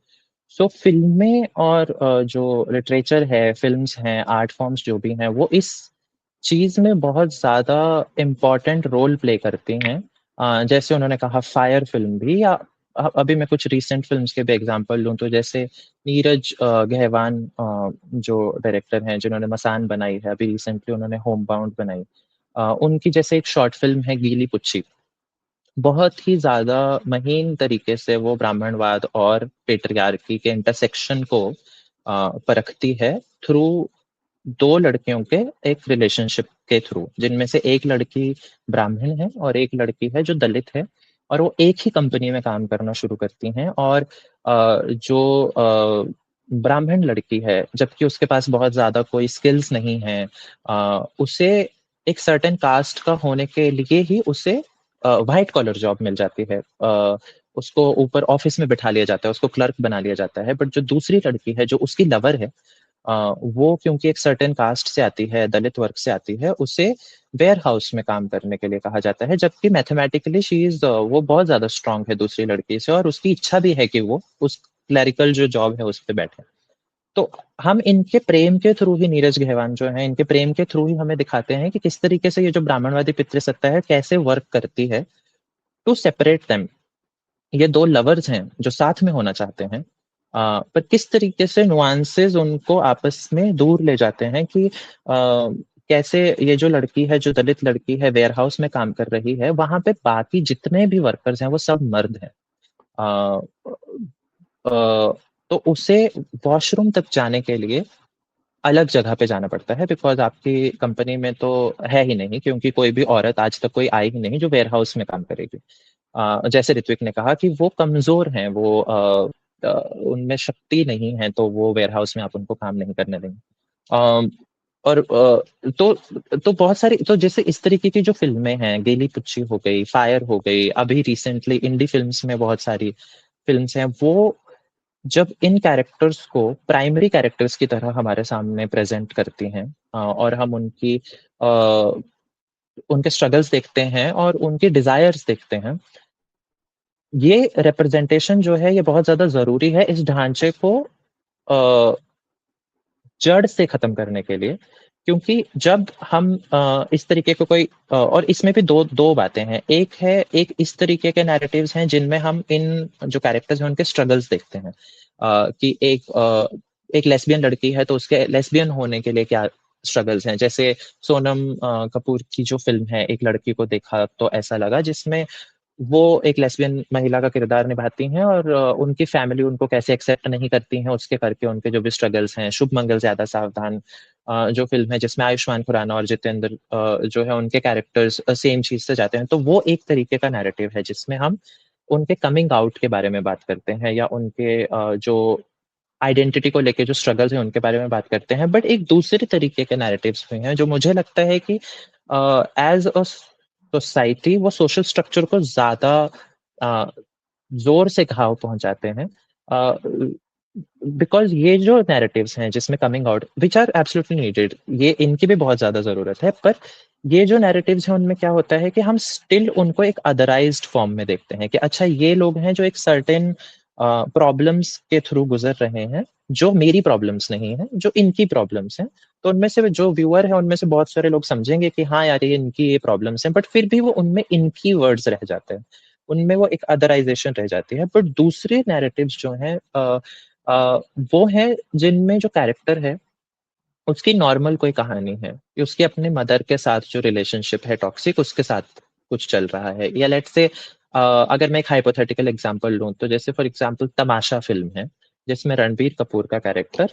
C: सो फ़िल्में और जो लिटरेचर है, फ़िल्म्स हैं, आर्ट फ़ॉर्म्स जो भी हैं, वो इस चीज़ में बहुत ज़्यादा इम्पोर्टेंट रोल प्ले करती हैं। जैसे उन्होंने कहा फायर फ़िल्म भी, या अभी मैं कुछ रीसेंट फ़िल्म्स के भी एग्ज़ाम्पल लूँ तो जैसे नीरज गहवान जो डायरेक्टर हैं जिन्होंने मसान बनाई है, अभी रिसेंटली उन्होंने होम बाउंड बनाई। उनकी जैसे एक शॉर्ट फ़िल्म है गीली पुच्ची, बहुत ही ज़्यादा महीन तरीके से वो ब्राह्मणवाद और पेट्रियार्की के इंटरसेक्शन को परखती है थ्रू 2 लड़कियों के एक रिलेशनशिप के थ्रू, जिनमें से एक लड़की ब्राह्मण है और एक लड़की है जो दलित है, और वो एक ही कंपनी में काम करना शुरू करती हैं। और जो ब्राह्मण लड़की है, जबकि उसके पास बहुत ज़्यादा कोई स्किल्स नहीं है, उसे एक सर्टेन कास्ट का होने के लिए ही उसे व्हाइट कॉलर जॉब मिल जाती है। उसको ऊपर ऑफिस में बिठा लिया जाता है, उसको क्लर्क बना लिया जाता है। बट जो दूसरी लड़की है, जो उसकी लवर है, वो क्योंकि एक सर्टेन कास्ट से आती है, दलित वर्ग से आती है, उसे वेयर हाउस में काम करने के लिए कहा जाता है, जबकि मैथमेटिकली वो बहुत ज़्यादा स्ट्रॉन्ग है दूसरी लड़की से, और उसकी इच्छा भी है कि वो उस क्लरिकल जो जॉब है, उस पे बैठे। तो हम इनके प्रेम के थ्रू ही, नीरज गहवान जो हैं, इनके प्रेम के थ्रू ही हमें दिखाते हैं कि किस तरीके से ये जो ब्राह्मणवादी पितृसत्ता है, कैसे वर्क करती है टू सेपरेट देम। ये 2 लवर्स हैं जो साथ में होना चाहते हैं, पर किस तरीके से नुआंसेस उनको आपस में दूर ले जाते हैं कि कैसे ये जो लड़की है, जो दलित लड़की है, वेयर हाउस में काम कर रही है, वहां पे बाकी जितने भी वर्कर्स हैं वो सब मर्द हैं। अ, तो उसे वॉशरूम तक जाने के लिए अलग जगह पे जाना पड़ता है, बिकॉज़ आपकी कंपनी में तो है ही नहीं, क्योंकि कोई भी औरत आज तक कोई आई ही नहीं जो वेयर हाउस में काम करेगी। जैसे ऋत्विक ने कहा कि वो कमज़ोर हैं, वो उनमें शक्ति नहीं है, तो वो वेयर हाउस में आप उनको काम नहीं करने देंगे। अ, और तो बहुत सारी, तो जैसे इस तरीके की जो फ़िल्में हैं, गीली पुच्ची हो गई, फायर हो गई, अभी रिसेंटली इंडी फ़िल्म्स में बहुत सारी फ़िल्म्स हैं, वो जब इन कैरेक्टर्स को प्राइमरी कैरेक्टर्स की तरह हमारे सामने प्रेजेंट करती हैं और हम उनके स्ट्रगल्स देखते हैं और उनके डिजायर्स देखते हैं, ये रिप्रेजेंटेशन जो है ये बहुत ज्यादा जरूरी है इस ढांचे को जड़ से खत्म करने के लिए। क्योंकि जब हम इस तरीके को और इसमें भी दो बातें हैं। एक इस तरीके के नैरेटिव्स हैं जिनमें हम इन जो कैरेक्टर्स हैं उनके स्ट्रगल्स देखते हैं, कि एक लेस्बियन लड़की है तो उसके लेस्बियन होने के लिए क्या स्ट्रगल्स हैं। जैसे सोनम कपूर की जो फिल्म है एक लड़की को देखा तो ऐसा लगा, जिसमें वो एक लेस्बियन महिला का किरदार निभाती हैं और उनकी फैमिली उनको कैसे एक्सेप्ट नहीं करती है, उसके करके उनके जो भी स्ट्रगल्स हैं। शुभ मंगल ज्यादा सावधान जो फिल्म है जिसमें आयुष्मान खुराना और जितेंद्र जो है उनके कैरेक्टर्स सेम चीज से जाते हैं, तो वो एक तरीके का नैरेटिव है जिसमें हम उनके कमिंग आउट के बारे में बात करते हैं या उनके जो आइडेंटिटी को लेके जो स्ट्रगल्स हैं उनके बारे में बात करते हैं। बट एक दूसरे तरीके के नैरेटिव्स भी हैं जो मुझे लगता है कि एज अ सोसाइटी वो सोशल स्ट्रक्चर को ज्यादा जोर से घाव पहुंचाते हैं। बिकॉज ये जो नैरेटिव्स हैं जिसमें coming out which are absolutely needed, ये इनकी भी बहुत ज्यादा जरूरत है, पर ये जो नैरेटिव्स हैं उनमें क्या होता है कि हम स्टिल उनको एक अदराइज्ड फॉर्म में देखते हैं कि अच्छा ये लोग हैं जो एक सर्टेन प्रॉब्लम्स के थ्रू गुजर रहे हैं जो मेरी प्रॉब्लम्स नहीं है, जो इनकी प्रॉब्लम्स हैं। तो उनमें से जो व्यूअर है उनमें से बहुत सारे लोग समझेंगे कि हाँ यार ये इनकी ये प्रॉब्लम्स हैं, बट फिर भी वो उनमें इनकी वर्ड्स रह जाते हैं, उनमें वो एक अदराइजेशन रह जाती है। बट दूसरे नैरेटिव्स जो हैं वो हैं जिनमें जो कैरेक्टर है उसकी नॉर्मल कोई कहानी है कि उसकी अपने मदर के साथ जो रिलेशनशिप है टॉक्सिक, उसके साथ कुछ चल रहा है। या लेट्स से अगर मैं एक हाइपोथेटिकल एग्जांपल लूं तो जैसे फॉर एग्जांपल तमाशा फिल्म है जिसमें रणबीर कपूर का कैरेक्टर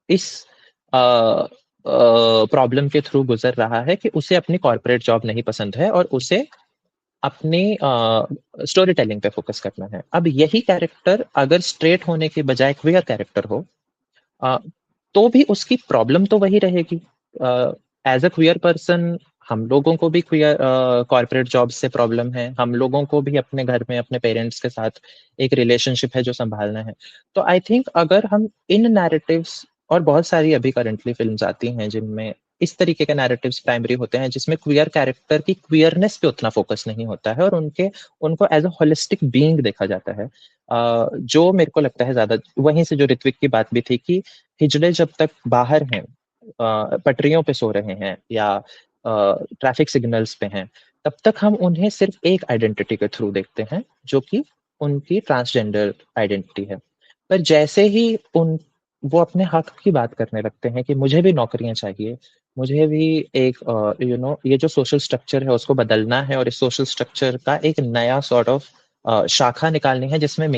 C: इस प्रॉब्लम के थ्रू गुजर रहा है कि उसे अपनी कॉर्पोरेट जॉब नहीं पसंद है और उसे अपनी स्टोरी टेलिंग पे फोकस करना है। अब यही कैरेक्टर अगर स्ट्रेट होने के बजाय क्वियर कैरेक्टर हो अ, तो भी उसकी प्रॉब्लम तो वही रहेगी। एज अ क्वियर पर्सन हम लोगों को भी क्वियर कॉर्पोरेट जॉब से प्रॉब्लम है, हम लोगों को भी अपने घर में अपने पेरेंट्स के साथ एक रिलेशनशिप है जो संभालना है। तो आई थिंक अगर हम इन नैरेटिव्स, और बहुत सारी अभी करंटली फिल्म्स आती हैं जिनमें इस तरीके के नैरेटिव्स प्राइमरी होते हैं जिसमें क्वियर कैरेक्टर की क्वियरनेस पे उतना फोकस नहीं होता है और उनको एज अ होलिस्टिक बीइंग देखा जाता है। जो मेरे को लगता है ज्यादा वहीं से जो ऋत्विक की बात भी थी कि हिजड़े जब तक बाहर हैं, पटरियों पे सो रहे हैं या ट्रैफिक सिग्नल्स पे हैं, तब तक हम उन्हें सिर्फ एक आइडेंटिटी के थ्रू देखते हैं जो कि उनकी ट्रांसजेंडर आइडेंटिटी है। पर जैसे ही वो अपने हक की बात करने लगते हैं कि मुझे भी नौकरियां चाहिए, मुझे भी एक ये जो सोशल स्ट्रक्चर है उसको बदलना है और इस सोशल स्ट्रक्चर का एक नया सॉर्ट ऑफ शाखा निकालनी है जिसमें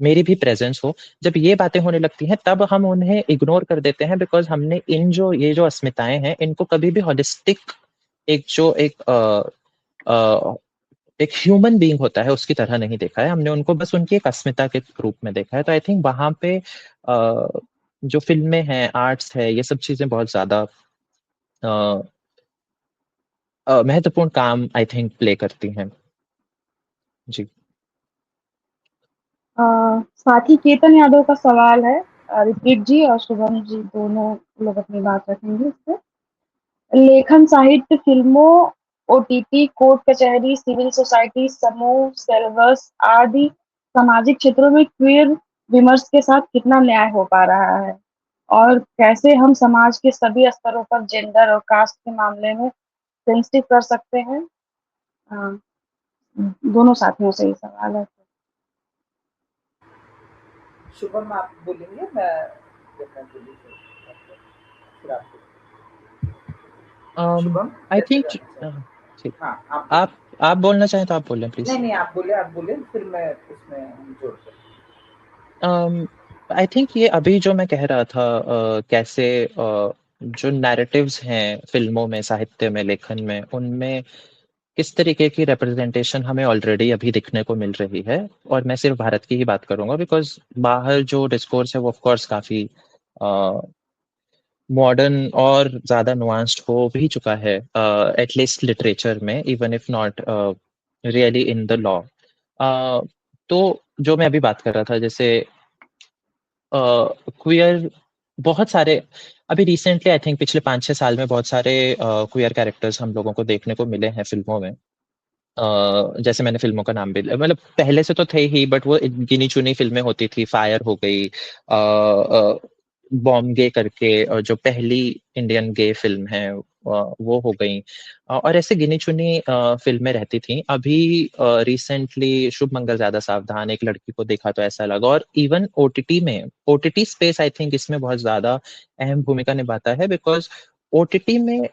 C: मेरी भी प्रेजेंस हो। जब ये बातें होने लगती हैं तब हम उन्हें इग्नोर कर देते हैं बिकॉज हमने ये जो अस्मिताएं हैं इनको कभी भी होलिस्टिक एक जो अ, एक ह्यूमन बीइंग होता है उसकी तरह नहीं देखा है, हमने उनको बस उनकी एक अस्मिता के रूप में देखा है। तो आई थिंक वहां पे जो फिल्में हैं, आर्ट्स है, ये सब चीजें बहुत ज्यादा महत्वपूर्ण काम आई थिंक प्ले करती हैं। जी।
A: साथी केतन यादव का सवाल है, ऋत्विक जी और शुभम जी दोनों लोग अपनी बात रखेंगे इस पे। लेखन, साहित्य, फिल्मों, ओटीटी, कोर्ट कचहरी, सिविल सोसाइटी, समूह, सिलेबस आदि सामाजिक क्षेत्रों में क्वियर विमर्श के साथ कितना न्याय हो पा रहा है और कैसे हम समाज के सभी स्तरों पर जेंडर और कास्ट के मामले में सेंसिटिव कर सकते हैं। अ, दोनों साथियों से ये सवाल है।
B: शुभम आप बोलेंगे, मैं जब मैं बोली फिर आप शुभम
C: आई
B: कैसे
C: थिंक
B: करना चाहिए?
C: ठीक,
B: हाँ आप बोलिए।
C: आप बोलना चाहें तो आप बोलें प्लीज।
B: नहीं आप बोले फिर मैं उसमें हम जोड़ कर।
C: आई थिंक ये अभी जो मैं कह रहा था कैसे जो नैरेटिव्स हैं फिल्मों में, साहित्य में, लेखन में, उनमें किस तरीके की रिप्रेजेंटेशन हमें ऑलरेडी अभी दिखने को मिल रही है। और मैं सिर्फ भारत की ही बात करूंगा बिकॉज बाहर जो डिस्कोर्स है वो ऑफकोर्स काफी मॉडर्न और ज्यादा नुआंस्ड हो भी चुका है, एटलीस्ट लिटरेचर में, even if not really in the law. तो जो मैं अभी बात कर रहा था, जैसे क्वियर बहुत सारे अभी रिसेंटली आई थिंक पिछले 5-6 साल में बहुत सारे क्वियर कैरेक्टर्स हम लोगों को देखने को मिले हैं फ़िल्मों में। जैसे मैंने फ़िल्मों का नाम भी मतलब पहले से तो थे ही, बट वो गिनी-चुनी फ़िल्में होती थी। फायर हो गई, बॉम्ब गे करके जो पहली इंडियन गे फ़िल्म है, वो हो गई। और ऐसे गिनी-चुनी फ़िल्में रहती थीं। अभी रिसेंटली शुभ मंगल ज़्यादा सावधान, एक लड़की को देखा तो ऐसा लगा, और इवन ओटीटी में, ओटीटी स्पेस आई थिंक इसमें बहुत ज़्यादा अहम भूमिका निभाता है, बिकॉज़ ओटीटी में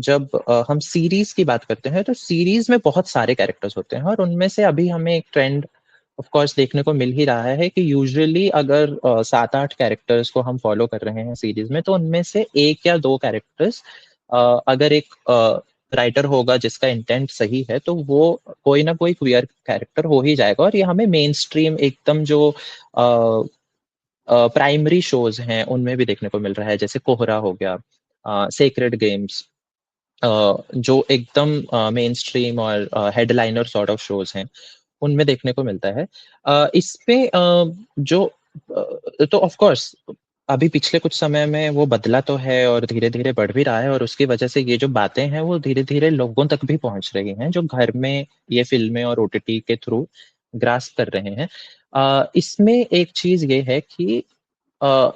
C: जब हम सीरीज़ की बात करते हैं, तो सीरीज़ में बहुत सारे कैरेक्टर्स होते हैं, और उनमें से अभी हमें एक ट्रेंड ऑफ कोर्स देखने को मिल ही रहा है कि यूजुअली अगर 7-8 कैरेक्टर्स को हम फॉलो कर रहे हैं सीरीज़ में, तो उनमें से 1 या 2 कैरेक्टर्स अगर एक राइटर होगा जिसका इंटेंट सही है, तो वो कोई ना कोई क्वियर कैरेक्टर हो ही जाएगा। और ये हमें मेनस्ट्रीम एकदम जो प्राइमरी शोज़ हैं, उनमें भी देखने को मिल रहा है। जैसे कोहरा हो गया, सेक्रेड गेम्स, जो एकदम मेनस्ट्रीम और हेडलाइनर सॉर्ट ऑफ शोज़ हैं, उनमें देखने को मिलता है। इस पे जो तो ऑफ कोर्स अभी पिछले कुछ समय में वो बदला तो है और धीरे-धीरे बढ़ भी रहा है, और उसकी वजह से ये जो बातें हैं वो धीरे-धीरे लोगों तक भी पहुँच रही हैं, जो घर में ये फ़िल्में और ओटीटी के थ्रू ग्रास्प कर रहे हैं। इसमें एक चीज़ ये है कि अ,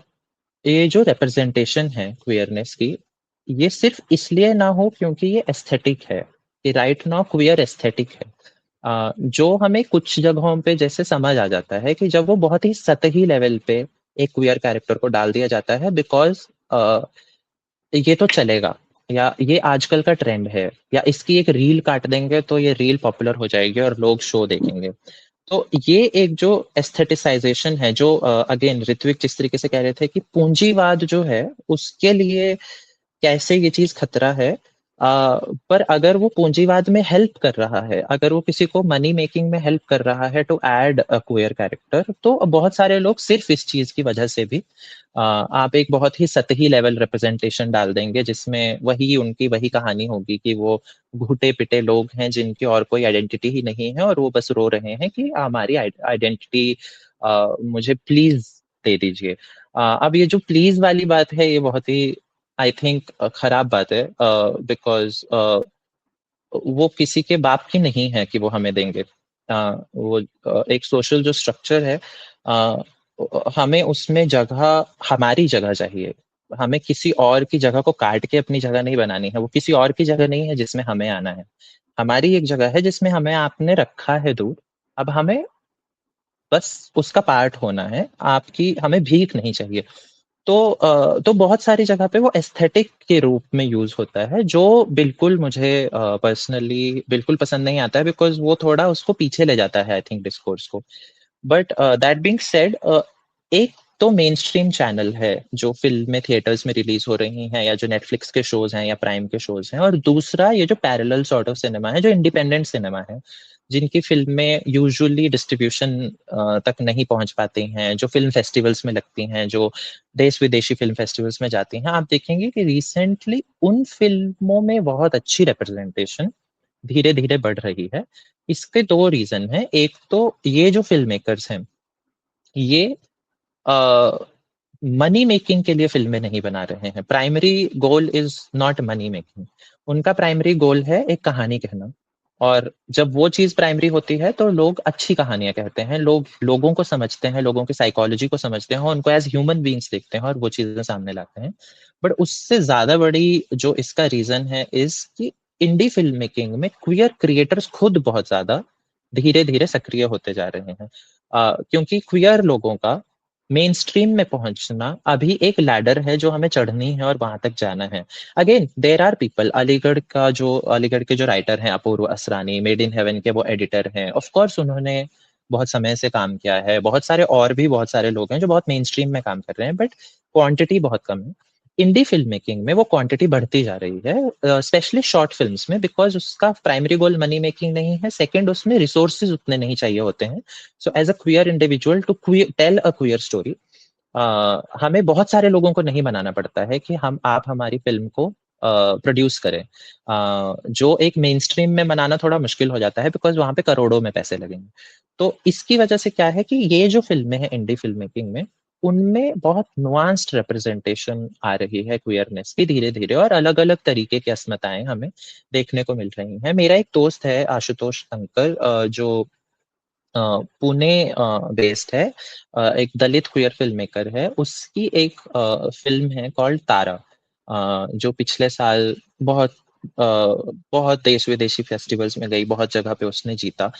C: ये जो रिप्रेजेंटेशन है क्वियरनेस की, ये सिर्फ़ इसलिए ना हो क्योंकि ये एस्थेटिक है, कि राइट नाउ क्वियर एस्थेटिक है। जो हमें कुछ जगहों पे जैसे समझ आ जाता है कि जब वो बहुत ही सतही लेवल पे एक क्वियर कैरेक्टर को डाल दिया जाता है, बिकॉज़ ये तो चलेगा, या ये आजकल का ट्रेंड है, या इसकी एक रील काट देंगे तो ये रील पॉपुलर हो जाएगी और लोग शो देखेंगे। तो ये एक जो एस्थेटिसाइज़ेशन है, जो अगेन ऋत्विक जिस तरीके से कह रहे थे कि पूंजीवाद जो है, उसके लिए कैसे ये चीज़ खतरा है। पर अगर वो पूंजीवाद में हेल्प कर रहा है, अगर वो किसी को मनी मेकिंग में हेल्प कर रहा है to add a queer character, तो बहुत सारे लोग सिर्फ़ इस चीज़ की वजह से भी आप एक बहुत ही सतही लेवल रिप्रेजेंटेशन डाल देंगे, जिसमें वही उनकी वही कहानी होगी कि वो घुटे-पिटे लोग हैं जिनकी और कोई आइडेंटिटी ही नहीं है, और वो बस रो रहे हैं कि हमारी आइडेंटिटी मुझे प्लीज़ दे दीजिए। अब ये जो प्लीज़ वाली बात है, ये बहुत ही आई थिंक खराब बात है, बिकॉज़ वो किसी के बाप की नहीं है कि वो हमें देंगे। वो एक सोशल जो स्ट्रक्चर है, अ, हमें उसमें जगह, हमारी जगह चाहिए। हमें किसी और की जगह को काट के अपनी जगह नहीं बनानी है, वो किसी और की जगह नहीं है जिसमें हमें आना है। हमारी एक जगह है जिसमें हमें आपने रखा है दूर, अब हमें बस उसका पार्ट होना है, आपकी हमें भीख नहीं चाहिए। तो बहुत सारी जगह पे वो एस्थेटिक के रूप में यूज़ होता है, जो बिल्कुल मुझे पर्सनली बिल्कुल पसंद नहीं आता है, बिकॉज़ वो थोड़ा उसको पीछे ले जाता है आई थिंक डिस्कोर्स को। बट दैट बीइंग सेड, एक तो मेनस्ट्रीम चैनल है जो फ़िल्में थिएटर्स में रिलीज़ हो रही हैं, या जो नेटफ्लिक्स के शोज़ हैं या प्राइम के शोज़ हैं, और दूसरा ये जो पैरेलल सॉर्ट ऑफ सिनेमा है, जो इंडिपेंडेंट सिनेमा है, जिनकी फ़िल्में यूजुअली डिस्ट्रीब्यूशन तक नहीं पहुँच पाती हैं, जो फ़िल्म फेस्टिवल्स में लगती हैं, जो देश-विदेशी फ़िल्म फेस्टिवल्स में जाती हैं। आप देखेंगे कि रिसेंटली उन फ़िल्मों में बहुत अच्छी रिप्रेजेंटेशन धीरे-धीरे बढ़ रही है। इसके 2 रीज़न हैं। एक तो ये जो फ़िल्म मेकर्स हैं, ये अ, मनी मेकिंग के लिए फ़िल्में नहीं बना रहे हैं। Primary goal is not money making. उनका प्राइमरी गोल है एक कहानी कहना, और जब वो चीज़ प्राइमरी होती है, तो लोग अच्छी कहानियाँ कहते हैं। लोग लोगों को समझते हैं, लोगों की साइकोलॉजी को समझते हैं, और उनको एज़ ह्यूमन बीइंग्स देखते हैं और वो चीज़ें सामने लाते हैं। बट उससे ज़्यादा बड़ी जो इसका रीज़न है इज़ कि इंडी फ़िल्म मेकिंग में क्वियर क्रिएटर्स खुद बहुत ज़्यादा धीरे-धीरे सक्रिय होते जा रहे हैं। क्योंकि क्वियर लोगों का मेनस्ट्रीम में पहुँचना अभी एक लैडर है जो हमें चढ़नी है और वहाँ तक जाना है। Again there are people, Aligarh के जो राइटर हैं Apurva Asrani, Made in Heaven के वो एडिटर हैं। ऑफ कोर्स उन्होंने बहुत समय से काम किया है। बहुत सारे और भी बहुत सारे लोग हैं जो बहुत मेनस्ट्रीम में काम कर रहे हैं, बट क्वांटिटी बहुत कम है। इंडी फ़िल्म मेकिंग में वो क्वांटिटी बढ़ती जा रही है, स्पेशली शॉर्ट फ़िल्म्स में, बिकॉज़ उसका प्राइमरी गोल मनी मेकिंग नहीं है, सेकंड उसमें रिसोर्सेज़ उतने नहीं चाहिए होते हैं। So as a queer individual to tell a queer story, हमें बहुत सारे लोगों को नहीं बनाना पड़ता है कि हम आप हमारी फ़िल्म को प्रोड्यूस करें, जो एक मेन स्ट्रीम में बनाना थोड़ा मुश्किल हो जाता है बिकॉज वहां पे करोड़ों में पैसे लगेंगे। तो इसकी वजह से क्या है कि ये जो फिल्में हैं इंडी फिल्म मेकिंग में, उनमें बहुत नुआंस्ड रिप्रेजेंटेशन आ रही है क्वियरनेस की धीरे धीरे, और अलग अलग तरीके की अस्मिताएं हमें देखने को मिल रही हैं। मेरा एक दोस्त है आशुतोष शंकर, जो पुणे बेस्ड है, एक दलित क्वियर फिल्म मेकर है। उसकी एक फिल्म है कॉल्ड तारा, जो पिछले साल बहुत बहुत देश विदेशी फेस्टिवल्स में गई, बहुत जगह पे उसने जीता।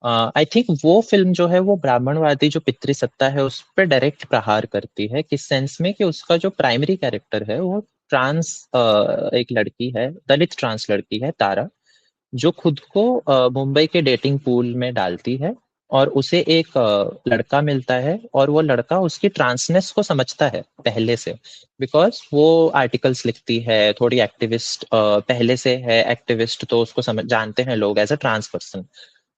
C: आई थिंक वो फिल्म जो है वो ब्राह्मणवादी जो पितृसत्ता है उस पर डायरेक्ट प्रहार करती है, किस सेंस में कि उसका जो प्राइमरी कैरेक्टर है वो ट्रांस एक लड़की है, दलित ट्रांस लड़की है तारा, जो खुद को मुंबई के डेटिंग पूल में डालती है, और उसे एक लड़का मिलता है, और वो लड़का उसकी ट्रांसनेस को समझता है पहले से, बिकॉज वो आर्टिकल्स लिखती है, थोड़ी एक्टिविस्ट पहले से है एक्टिविस्ट, तो उसको समझ जानते हैं लोग एज अ ट्रांस पर्सन।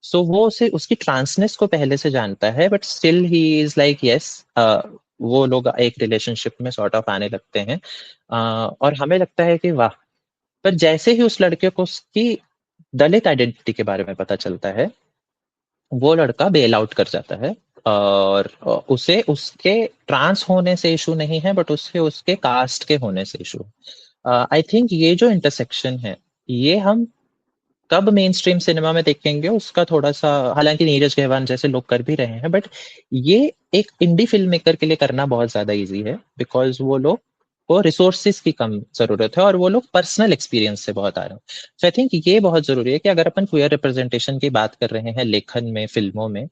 C: सो वो उसे उसकी ट्रांसनेस को पहले से जानता है, but still he is like yes, वो लोग एक रिलेशनशिप में सॉर्ट ऑफ आने लगते हैं, और हमें लगता है कि वाह। पर जैसे ही उस लड़के को उसकी दलित आइडेंटिटी के बारे में पता चलता है, वो लड़का बेल आउट कर जाता है, और उसे उसके ट्रांस होने से इशू नहीं है, बट उसके उसके कास्ट के होने से इशू। आई थिंक ये जो इंटरसेक्शन है, ये हम कब मेन स्ट्रीम सिनेमा में देखेंगे उसका थोड़ा सा, हालांकि नीरज गहवान जैसे लोग कर भी रहे हैं, बट ये एक इंडी फिल्म मेकर के लिए करना बहुत ज्यादा इजी है, बिकॉज वो लोग को रिसोर्सेज की कम जरूरत है, और वो लोग पर्सनल एक्सपीरियंस से बहुत आ रहे हैं। सो आई थिंक ये बहुत जरूरी है कि अगर अपन क्वियर रिप्रेजेंटेशन की बात कर रहे हैं लेखन में, फिल्मों में,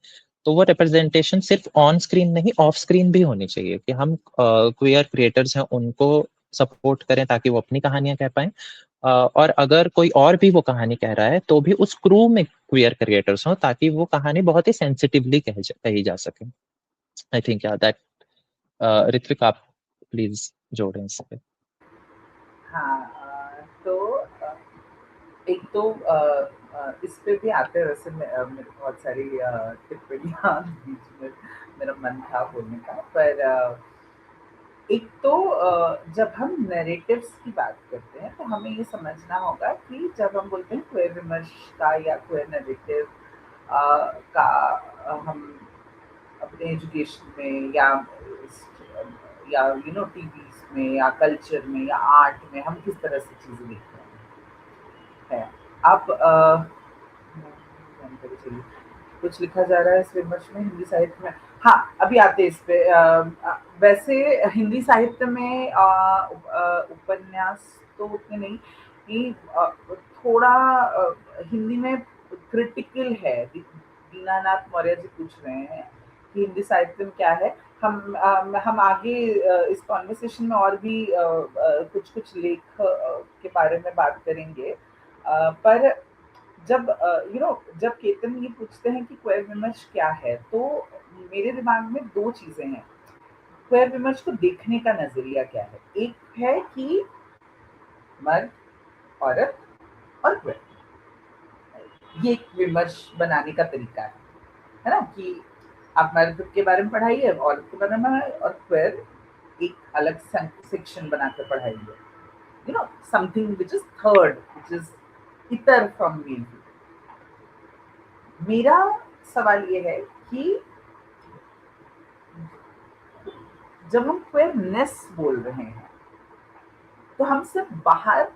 C: तो वो रिप्रेजेंटेशन सिर्फ ऑन स्क्रीन नहीं, ऑफ स्क्रीन भी होनी चाहिए, कि हम क्वियर क्रिएटर्स हैं उनको सपोर्ट करें ताकि वो अपनी कहानियां कह पाएं, और अगर कोई और भी वो कहानी कह रहा है तो भी उस क्रू में क्वियर क्रिएटर्स हों, ताकि वो कहानी बहुत ही सेंसिटिवली कही जा सके। आई थिंक या दैट, ऋत्विक आप प्लीज जोड़ें इस पे।
B: हाँ, तो एक तो इस पे भी आते हैं, वैसे मेरे बहुत सारी टिप्पणियाँ बीच में मेरा मन था बोलने का, पर एक तो जब हम नैरेटिव्स की बात करते हैं तो हमें ये समझना होगा कि जब हम बोलते हैं क्वेयर विमर्श का या क्वेयर नैरेटिव का, हम अपने एजुकेशन में या टीवीज में या कल्चर में या आर्ट में हम किस तरह से चीज़ें देख रहे हैं। अब जानकारी चाहिए, कुछ लिखा जा रहा है इस विमर्श में हिंदी साहित्य में। हाँ, अभी आते हैं इस पे। वैसे हिंदी साहित्य में उपन्यास तो उतने नहीं, कि थोड़ा हिंदी में क्रिटिकल है। दीनानाथ मौर्य जी पूछ रहे हैं कि हिंदी साहित्य में क्या है। हम आगे इस कॉन्वर्सेशन में और भी कुछ कुछ लेख के बारे में बात करेंगे, पर जब जब केतन ये पूछते हैं कि क्वेयर विमर्श क्या है, तो मेरे दिमाग में दो चीजें हैं। क्वेयर विमर्श को देखने का नजरिया क्या है। एक है कि मर्द, औरत और क्वेयर, ये एक विमर्श बनाने का तरीका है ना, कि आप मर्द के बारे में पढ़ाइए, औरत के बारे में, और क्वेयर एक अलग सेक्शन बनाकर पढ़ाइए, something which is third, which is इतर फ्रॉम मेल। मेरा सवाल ये है कि जब हम क्वेयरनेस बोल रहे हैं तो हम सिर्फ बाहर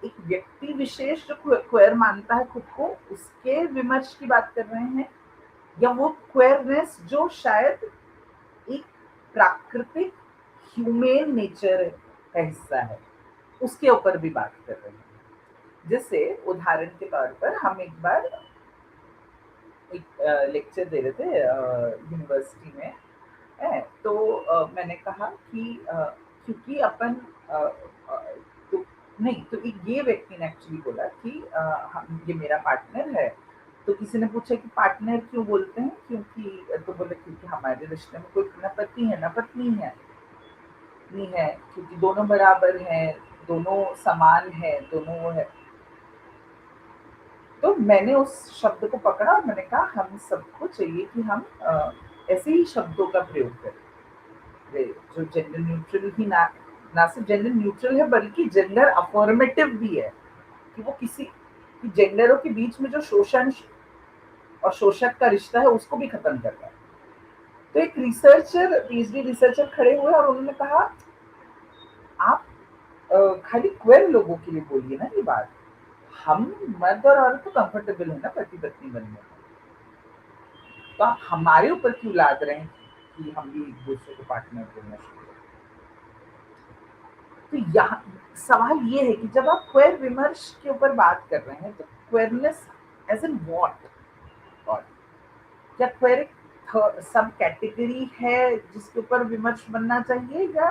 B: एक व्यक्ति विशेष जो क्वेयर मानता है खुद को, उसके विमर्श की बात कर रहे हैं, या वो क्वेयरनेस जो शायद एक प्राकृतिक ह्यूमेन नेचर का हिस्सा है, उसके ऊपर भी बात कर रहे हैं। जैसे उदाहरण के तौर पर हम एक बार एक लेक्चर दे रहे थे यूनिवर्सिटी में, तो मैंने कहा कि क्योंकि अपन तो नहीं, तो ये व्यक्ति ने एक्चुअली बोला कि ये मेरा पार्टनर है। तो किसी ने पूछा कि पार्टनर क्यों बोलते हैं, क्योंकि तो बोले क्योंकि हमारे रिश्ते में कोई न पति है न पत्नी है, नहीं है, क्योंकि दोनों बराबर हैं, दोनों समान है, दोनों वो है। तो मैंने उस शब्द को पकड़ा और मैंने कहा हम सबको चाहिए कि हम ऐसे ही शब्दों का प्रयोग करें जो जेंडर न्यूट्रल ही ना ना सिर्फ जेंडर न्यूट्रल है बल्कि जेंडर अफर्मेटिव भी है, कि वो किसी कि जेंडरों के बीच में जो शोषण और शोषक का रिश्ता है उसको भी खत्म कर रहा है। तो एक रिसर्चर, पीएचडी रिसर्चर खड़े हुए और उन्होंने कहा आप खाली क्वेर लोगों के लिए बोलिए ना ये बात, हम मर्द और औरत तो कंफर्टेबल है ना पति पत्नी बनने में, तो आप हमारे ऊपर क्यों लाद रहे हैं कि हम भी एक दूसरे को पार्टनर बोलना शुरू करें। तो यहाँ सवाल ये है कि जब आप क्वेर विमर्श के ऊपर बात कर रहे हैं तो क्वेरनेस एज एन व्हाट, और क्या क्वेर एक सब कैटेगरी है जिसके ऊपर विमर्श बनना चाहिए, या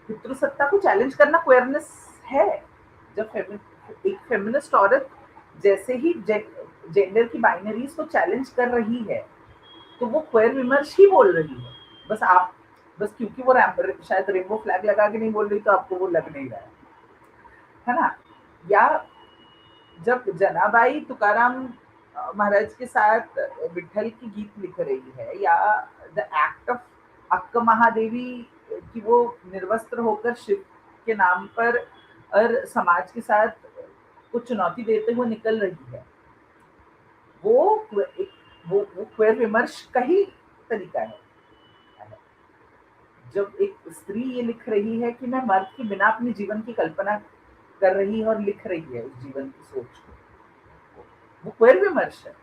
B: पितृसत्ता को चैलेंज करना क्वेरनेस है। जब एक फेमिनिस्ट औरत जैसे ही जेंडर की बाइनरीज को चैलेंज कर रही है तो वो क्वेर विमर्श ही बोल रही है। बस क्योंकि वो शायद रेनबो फ्लैग लगा के नहीं बोल रही तो आपको वो लग नहीं रहा है ना। या जब जनाबाई तुकाराम महाराज के साथ विठल की गीत लिख रही है, या द एक्ट ऑफ अक्का महादेवी कि वो निर्वस्त्र होकर शिव के नाम पर और समाज के साथ कुछ चुनौती देते हुए निकल रही है, वो क्वेर विमर्श का ही तरीका है। जब एक स्त्री ये लिख रही है कि मैं मर्द के बिना अपने जीवन की कल्पना कर रही है और लिख रही है उस जीवन की सोच को, वो क्वेर विमर्श है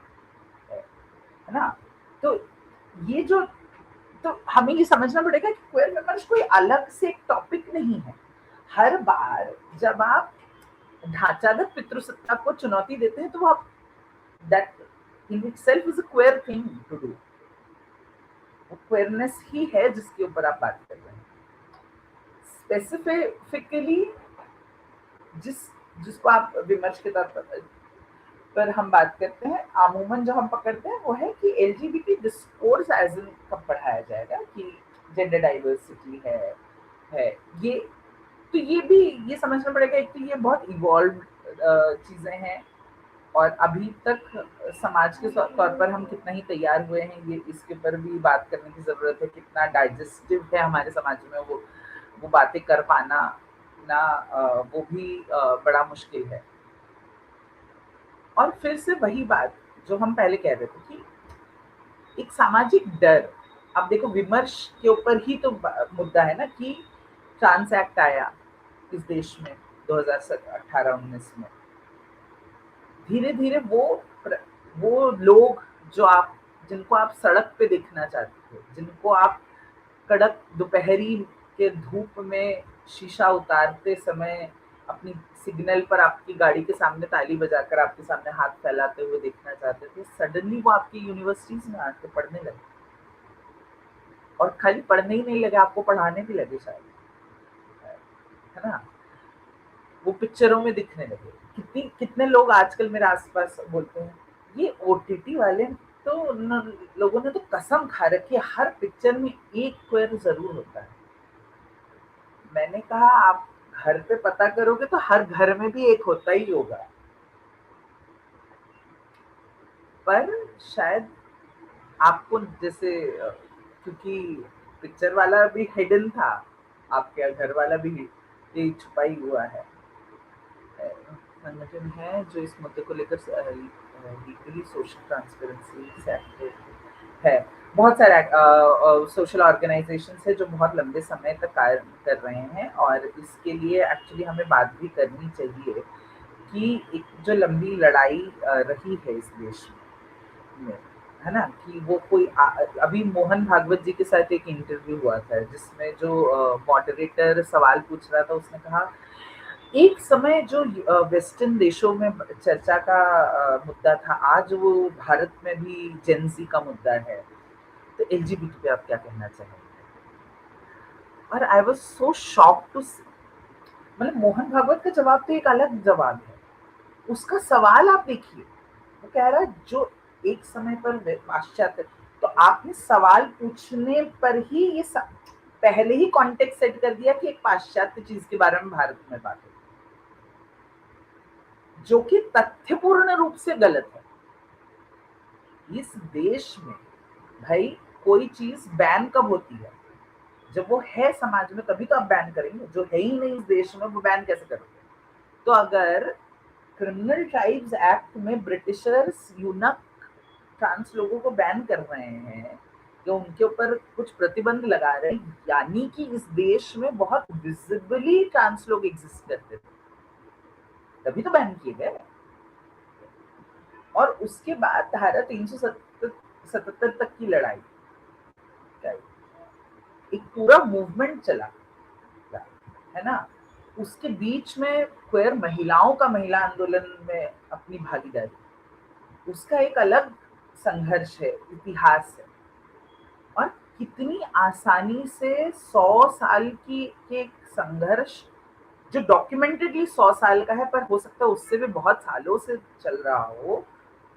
B: ना। तो ये जो, तो हमें ये समझना पड़ेगा कि क्वेर विमर्श कोई अलग से एक टॉपिक नहीं है। हर बार जब आप ढांचागत पितृसत्ता को चुनौती देते हैं तो वो आप that in itself is a queer thing to do. वो क्वेरनेस ही है जिसके ऊपर आप बात कर रहे हैं। स्पेसिफिकली जिसको आप विमर्श के तौर पर हम बात करते हैं, अमूमन जो हम पकड़ते हैं वो है कि एलजीबीटी डिस्कोर्स एज इन कब पढ़ाया जाएगा कि जेंडर डाइवर्सिटी है ये। तो ये भी ये समझना पड़ेगा, एक तो ये बहुत इवॉल्व चीजें हैं और अभी तक समाज के तौर पर हम कितना ही तैयार हुए हैं ये इसके ऊपर भी बात करने की जरूरत है। कितना डाइजेस्टिव है हमारे समाज में वो बातें कर पाना ना, वो भी बड़ा मुश्किल है। और फिर से वही बात जो हम पहले कह रहे थे कि एक सामाजिक डर, अब देखो विमर्श के ऊपर ही तो मुद्दा है ना कि ट्रांस एक्ट आया इस देश में 2018-19 में। धीरे धीरे वो लोग जिनको आप सड़क पे देखना चाहते थे, जिनको आप कड़क दोपहरी के धूप में शीशा उतारते समय अपनी सिग्नल पर आपकी गाड़ी के सामने ताली बजाकर आपके सामने हाथ फैलाते हुए देखना चाहते थे, सडनली वो आपकी यूनिवर्सिटीज में आके पढ़ने लगे। और खाली पढ़ने ही नहीं लगे, आपको पढ़ाने भी लगे शायद, है ना। वो पिक्चरों में दिखने लगे। कितने लोग आजकल मेरे आसपास बोलते हैं ये ओटीटी वाले तो लोगों ने तो कसम खा रखी है हर पिक्चर में एक क्वेर जरूर होता है। मैंने कहा आप घर पे पता करोगे तो हर घर में भी एक होता ही होगा, पर शायद आपको जैसे क्योंकि पिक्चर वाला भी हिडन था, आपके घर वाला भी ये छुपा ही हुआ है। संगठन है जो इस मुद्दे को लेकर लीगली सोशल ट्रांसपेरेंसी है। बहुत सारे सोशल ऑर्गेनाइजेशंस है जो बहुत लंबे समय तक कार्य कर रहे हैं और इसके लिए एक्चुअली हमें बात भी करनी चाहिए कि एक जो लंबी लड़ाई रही है इस देश में, है ना, कि वो कोई अभी मोहन भागवत जी के साथ एक इंटरव्यू हुआ था जिसमें जो मॉडरेटर सवाल पूछ रहा था उसने कहा एक समय जो वेस्टर्न देशों में चर्चा का मुद्दा था, आज वो भारत में भी जेंजी का मुद्दा है, तो एलजीबीटी पे आप क्या कहना चाहेंगे। और I was so shocked to, मतलब मोहन भागवत का जवाब तो एक अलग जवाब है, उसका सवाल आप देखिए, वो कह रहा है जो एक समय पर पाश्चात्य, तो आपने सवाल पूछने पर ही ये पहले ही कॉन्टेक्स्ट सेट कर दिया कि एक पाश्चात्य चीज के बारे में भारत में बात है, जो कि तथ्यपूर्ण रूप से गलत है। इस देश में भाई कोई चीज बैन कब होती है, जब वो है समाज में तभी तो आप बैन करेंगे, जो है ही नहीं इस देश में वो बैन कैसे करोगे? तो अगर क्रिमिनल ट्राइब्स एक्ट में ब्रिटिशर्स यूनक ट्रांस लोगों को बैन कर रहे हैं या उनके ऊपर कुछ प्रतिबंध लगा रहे हैं, यानी कि इस देश में बहुत विजिबली ट्रांस लोग एग्जिस्ट करते थे, तभी तो बैन किए गए। और उसके बाद धारा 377 तक की लड़ाई, एक पूरा मूवमेंट चला, है ना। उसके बीच में क्वेयर महिलाओं का महिला आंदोलन में अपनी भागीदारी, उसका एक अलग संघर्ष है, इतिहास है। और कितनी आसानी से 100 साल की के एक संघर्ष जो डॉक्यूमेंटेडली 100 साल का है, पर हो सकता है उससे भी बहुत सालों से चल रहा हो,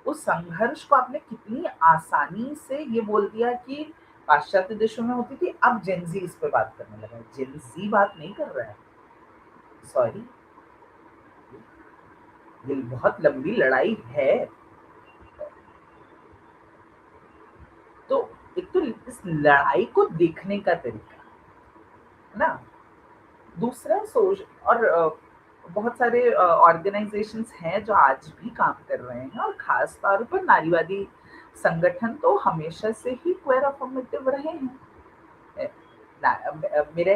B: उस संघर्ष को आपने कितनी आसानी से ये बोल दिया कि पाश्चात्य देशों में होती थी, अब जेनजी इस पे बात करने लगा है। जेनजी बात नहीं कर रहा है, सॉरी, ये बहुत लंबी लड़ाई है। तो एक तो इस लड़ाई को देखने का तरीका है ना, दूसरा सोच। और बहुत सारे ऑर्गेनाइजेशंस हैं जो आज भी काम कर रहे हैं, और खास तौर पर नारीवादी संगठन तो हमेशा से ही क्वेयर अफर्मेटिव रहे हैं। मेरा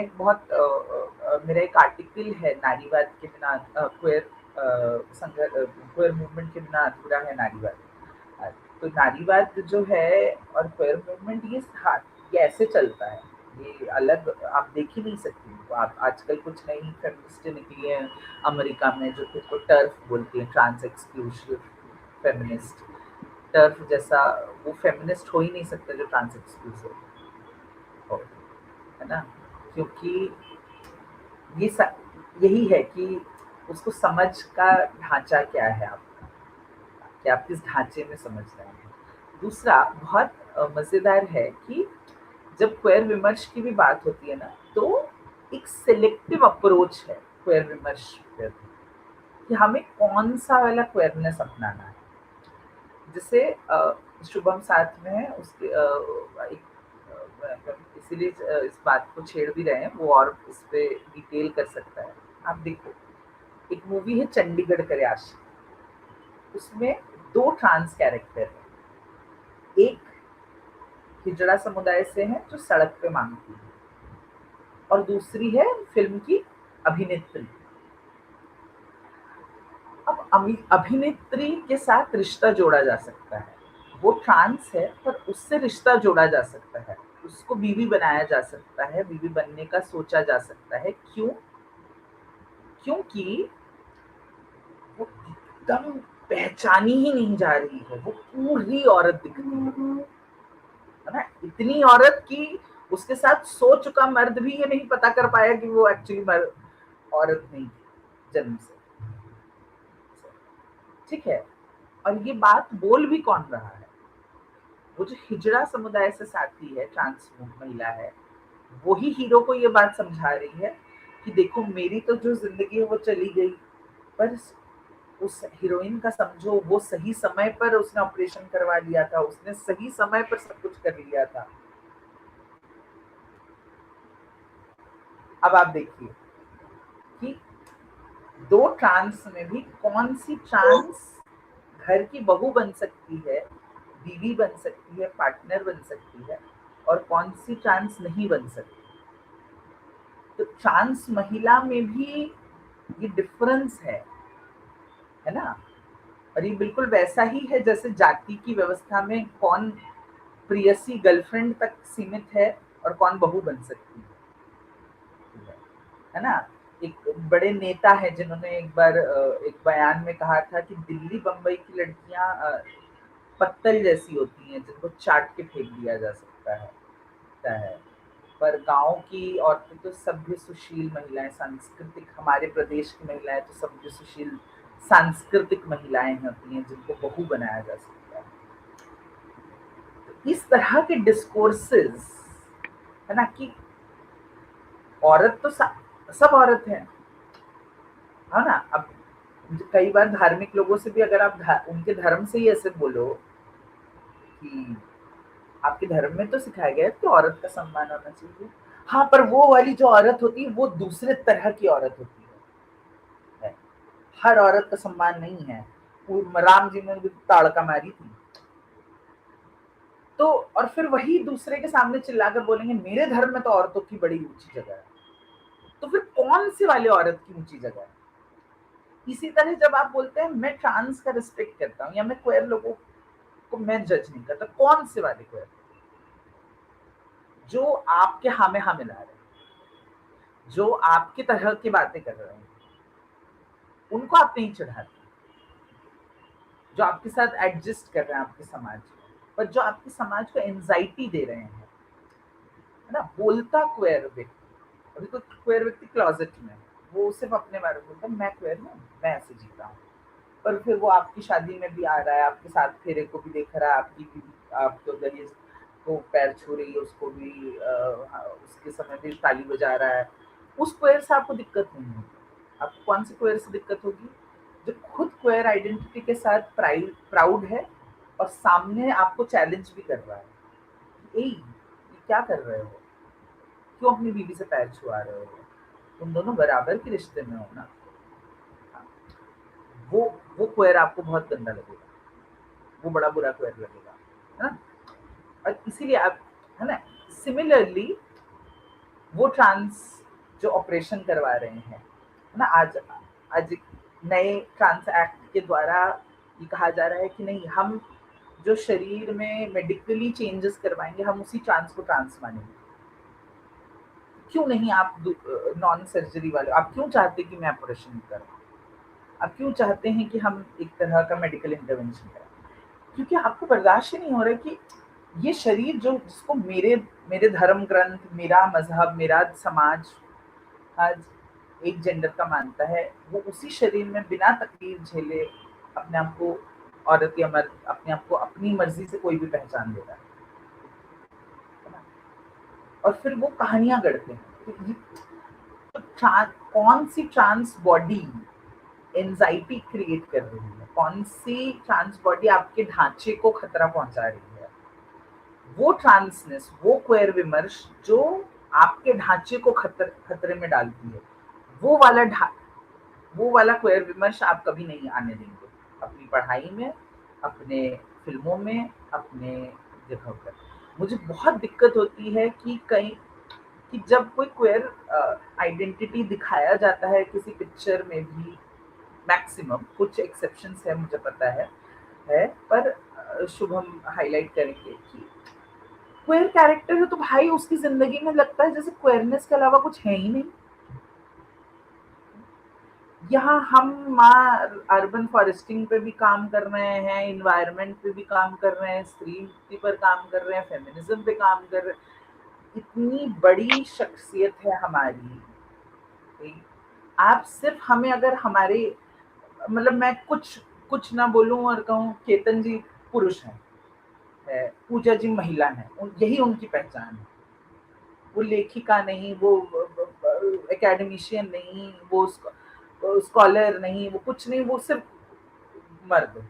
B: एक आर्टिकल है, नारीवाद के बिना क्वेयर क्वेयर मूवमेंट के बिना अधूरा है नारीवाद। तो नारीवाद जो है और क्वेयर मूवमेंट ये ऐसे चलता है, ये अलग आप देख ही नहीं सकती। तो आप आजकल कुछ नई फेमिनिस्टें निकली हैं अमेरिका में जो खुद को टर्फ बोलती हैं, ट्रांस एक्सक्लूसिव फेमिनिस्ट। टर्फ जैसा वो फेमिनिस्ट हो ही नहीं सकता जो ट्रांस एक्सक्लूसिव हो, है ना, क्योंकि यही है कि उसको समझ का ढांचा क्या है आपका, कि आप किस ढांचे में समझ रहे हैं। दूसरा बहुत मजेदार है कि जब क्वेयर विमर्श की भी बात होती है ना, तो एक सिलेक्टिव अप्रोच है क्वेयर विमर्श पर, कि हमें कौन सा वाला क्वेयरनेस अपनाना है। जैसे शुभम साथ में है, उसके इसीलिए इस बात को छेड़ भी रहे हैं वो, और इस पे डिटेल कर सकता है। आप देखो, एक मूवी है चंडीगढ़ करे आशिक, उसमें 2 ट्रांस कैरेक्टर है, एक हिजड़ा समुदाय से है जो सड़क पे मांगती है, और दूसरी है फिल्म की अभिनेत्री। अब अभिनेत्री के साथ रिश्ता जोड़ा जा सकता है, वो ट्रांस है पर उससे रिश्ता जोड़ा जा सकता है, उसको बीवी बनाया जा सकता है, बीवी बनने का सोचा जा सकता है। क्यों? क्योंकि वो एकदम पहचानी ही नहीं जा रही है, वो पूरी औरत दिखती है ना, इतनी औरत की उसके साथ सो चुका मर्द भी ये नहीं पता कर पाया कि वो एक्चुअली औरत नहीं जन्म से, ठीक है। और ये बात बोल भी कौन रहा है? वो जो हिजड़ा समुदाय से साथी है, ट्रांस महिला है, वो ही हीरो को ये बात समझा रही है कि देखो मेरी तो जो जिंदगी है वो चली गई, पर उस हीरोइन का समझो वो सही समय पर उसने ऑपरेशन करवा लिया था, उसने सही समय पर सब कुछ कर लिया था। अब आप देखिए कि 2 ट्रांस में भी कौन सी ट्रांस घर की बहू बन सकती है, बीवी बन सकती है, पार्टनर बन सकती है, और कौन सी ट्रांस नहीं बन सकती। तो ट्रांस महिला में भी ये डिफरेंस है ना। और ये बिल्कुल वैसा ही है जैसे जाति की व्यवस्था में कौन प्रियसी गर्लफ्रेंड तक सीमित है और कौन बहू बन सकती है ना। एक बड़े नेता है जिन्होंने एक बार एक बयान में कहा था कि दिल्ली बम्बई की लड़कियां पत्तल जैसी होती हैं जिनको चाट के फेंक दिया जा सकता है, पर गांव की औरतें तो सभ्य सुशील महिलाएं, सांस्कृतिक, हमारे प्रदेश की महिलाएं तो सभ्य सुशील सांस्कृतिक महिलाएं होती हैं जिनको बहू बनाया जा सकता है। तो इस तरह के डिस्कोर्सेस है ना, कि औरत तो सब औरत है ना। अब कई बार धार्मिक लोगों से भी अगर आप उनके धर्म से ही ऐसे बोलो कि आपके धर्म में तो सिखाया गया है कि औरत का सम्मान होना चाहिए, हाँ, पर वो वाली जो औरत होती है वो दूसरे तरह की औरत होती है। हर औरत का सम्मान नहीं है। राम जी ने भी ताड़का मारी थी। तो और फिर वही दूसरे के सामने चिल्लाकर बोलेंगे मेरे धर्म में तो औरतों की बड़ी ऊंची जगह है। तो फिर कौन से वाले औरत की ऊंची जगह है? इसी तरह जब आप बोलते हैं मैं ट्रांस का रिस्पेक्ट करता हूँ या मैं क्वेयर लोगों को मैं जज नहीं करता, कौन से वाले क्वेयर जो आपके हाँ में हाँ मिला रहे हैं, जो आपकी तरह की बातें कर रहे हैं, उनको आप नहीं चढ़ाते, जो आपके साथ एडजस्ट कर रहे हैं आपके समाज में, पर जो आपके समाज को एंजाइटी दे रहे हैं, है ना? बोलता क्वेयर व्यक्ति, अभी तो क्वेयर व्यक्ति क्लोजेट में, वो सिर्फ अपने बारे में बोलता है मैं क्वेयर हूँ, मैं ऐसे जीता हूँ, पर फिर वो आपकी शादी में भी आ रहा है, आपके साथ फेरे को भी देख रहा है, आपकी भी आपको दहेज को पैर छू रही है, उसको भी उसके समय भी ताली बजा रहा है, उस क्वेयर से आपको दिक्कत नहीं होगी। आपको कौन से क्वेयर से दिक्कत होगी? जो खुद क्वेयर आइडेंटिटी के साथ प्राउड है और सामने आपको चैलेंज भी कर रहा है, ये क्या कर रहे हो, क्यों अपनी बीवी से पैर छुआ रहे हो, तुम दोनों बराबर के रिश्ते में हो ना। वो क्वेयर आपको बहुत गंदा लगेगा, वो बड़ा बुरा क्वेयर लगेगा, है ना? और इसीलिए आप, है ना, सिमिलरली वो ट्रांस जो ऑपरेशन करवा रहे हैं, है ना, आज आज नए ट्रांस एक्ट के द्वारा ये कहा जा रहा है कि नहीं, हम जो शरीर में मेडिकली चेंजेस करवाएंगे हम उसी ट्रांस को ट्रांस मानेंगे। क्यों नहीं आप नॉन सर्जरी वाले, आप क्यों चाहते कि मैं ऑपरेशन करूं? आप क्यों चाहते हैं कि हम एक तरह का मेडिकल इंटरवेंशन करें? क्योंकि आपको बर्दाश्त ही नहीं हो रहा है कि ये शरीर जो जिसको मेरे मेरे धर्म ग्रंथ, मेरा मजहब, मेरा समाज आज एक जेंडर का मानता है, वो उसी शरीर में बिना तकलीफ झेले अपने आप को औरत या मर्द, अपने आप को अपनी मर्जी से कोई भी पहचान देता है ना? और फिर वो कहानियां गढ़ते हैं। तो कौन सी ट्रांस बॉडी एंजाइटी क्रिएट कर रही है, कौन सी ट्रांस बॉडी आपके ढांचे को खतरा पहुंचा रही है? वो ट्रांसनेस, वो क्वेयर विमर्श जो आपके ढांचे को खतरे में डालती है, वो वाला क्वेयर विमर्श आप कभी नहीं आने देंगे अपनी पढ़ाई में, अपने फिल्मों में, अपने जगह पर। मुझे बहुत दिक्कत होती है कि कहीं कि जब कोई क्वेयर आइडेंटिटी दिखाया जाता है किसी पिक्चर में भी, मैक्सिमम कुछ एक्सेप्शंस है मुझे पता है, पर शुभम हाईलाइट करेंगे कि क्वेयर कैरेक्टर है तो भाई उसकी जिंदगी में लगता है जैसे क्वेयरनेस के अलावा कुछ है ही नहीं। यहाँ हम माँ अर्बन फॉरेस्टिंग पे भी काम कर रहे हैं, इन्वायरमेंट पे भी काम कर रहे हैं, स्त्री मुक्ति पर काम कर रहे हैं, फेमिनिज्म पे काम कर रहे हैं, इतनी बड़ी शख्सियत है हमारी। आप सिर्फ हमें अगर हमारे, मतलब मैं कुछ कुछ ना बोलूं और कहूँ केतन जी पुरुष हैं, पूजा जी महिला हैं, यही उनकी पहचान है। वो लेखिका नहीं, वो एकेडमिशियन नहीं, वो स्कॉलर नहीं, वो कुछ नहीं, वो सिर्फ मर्द।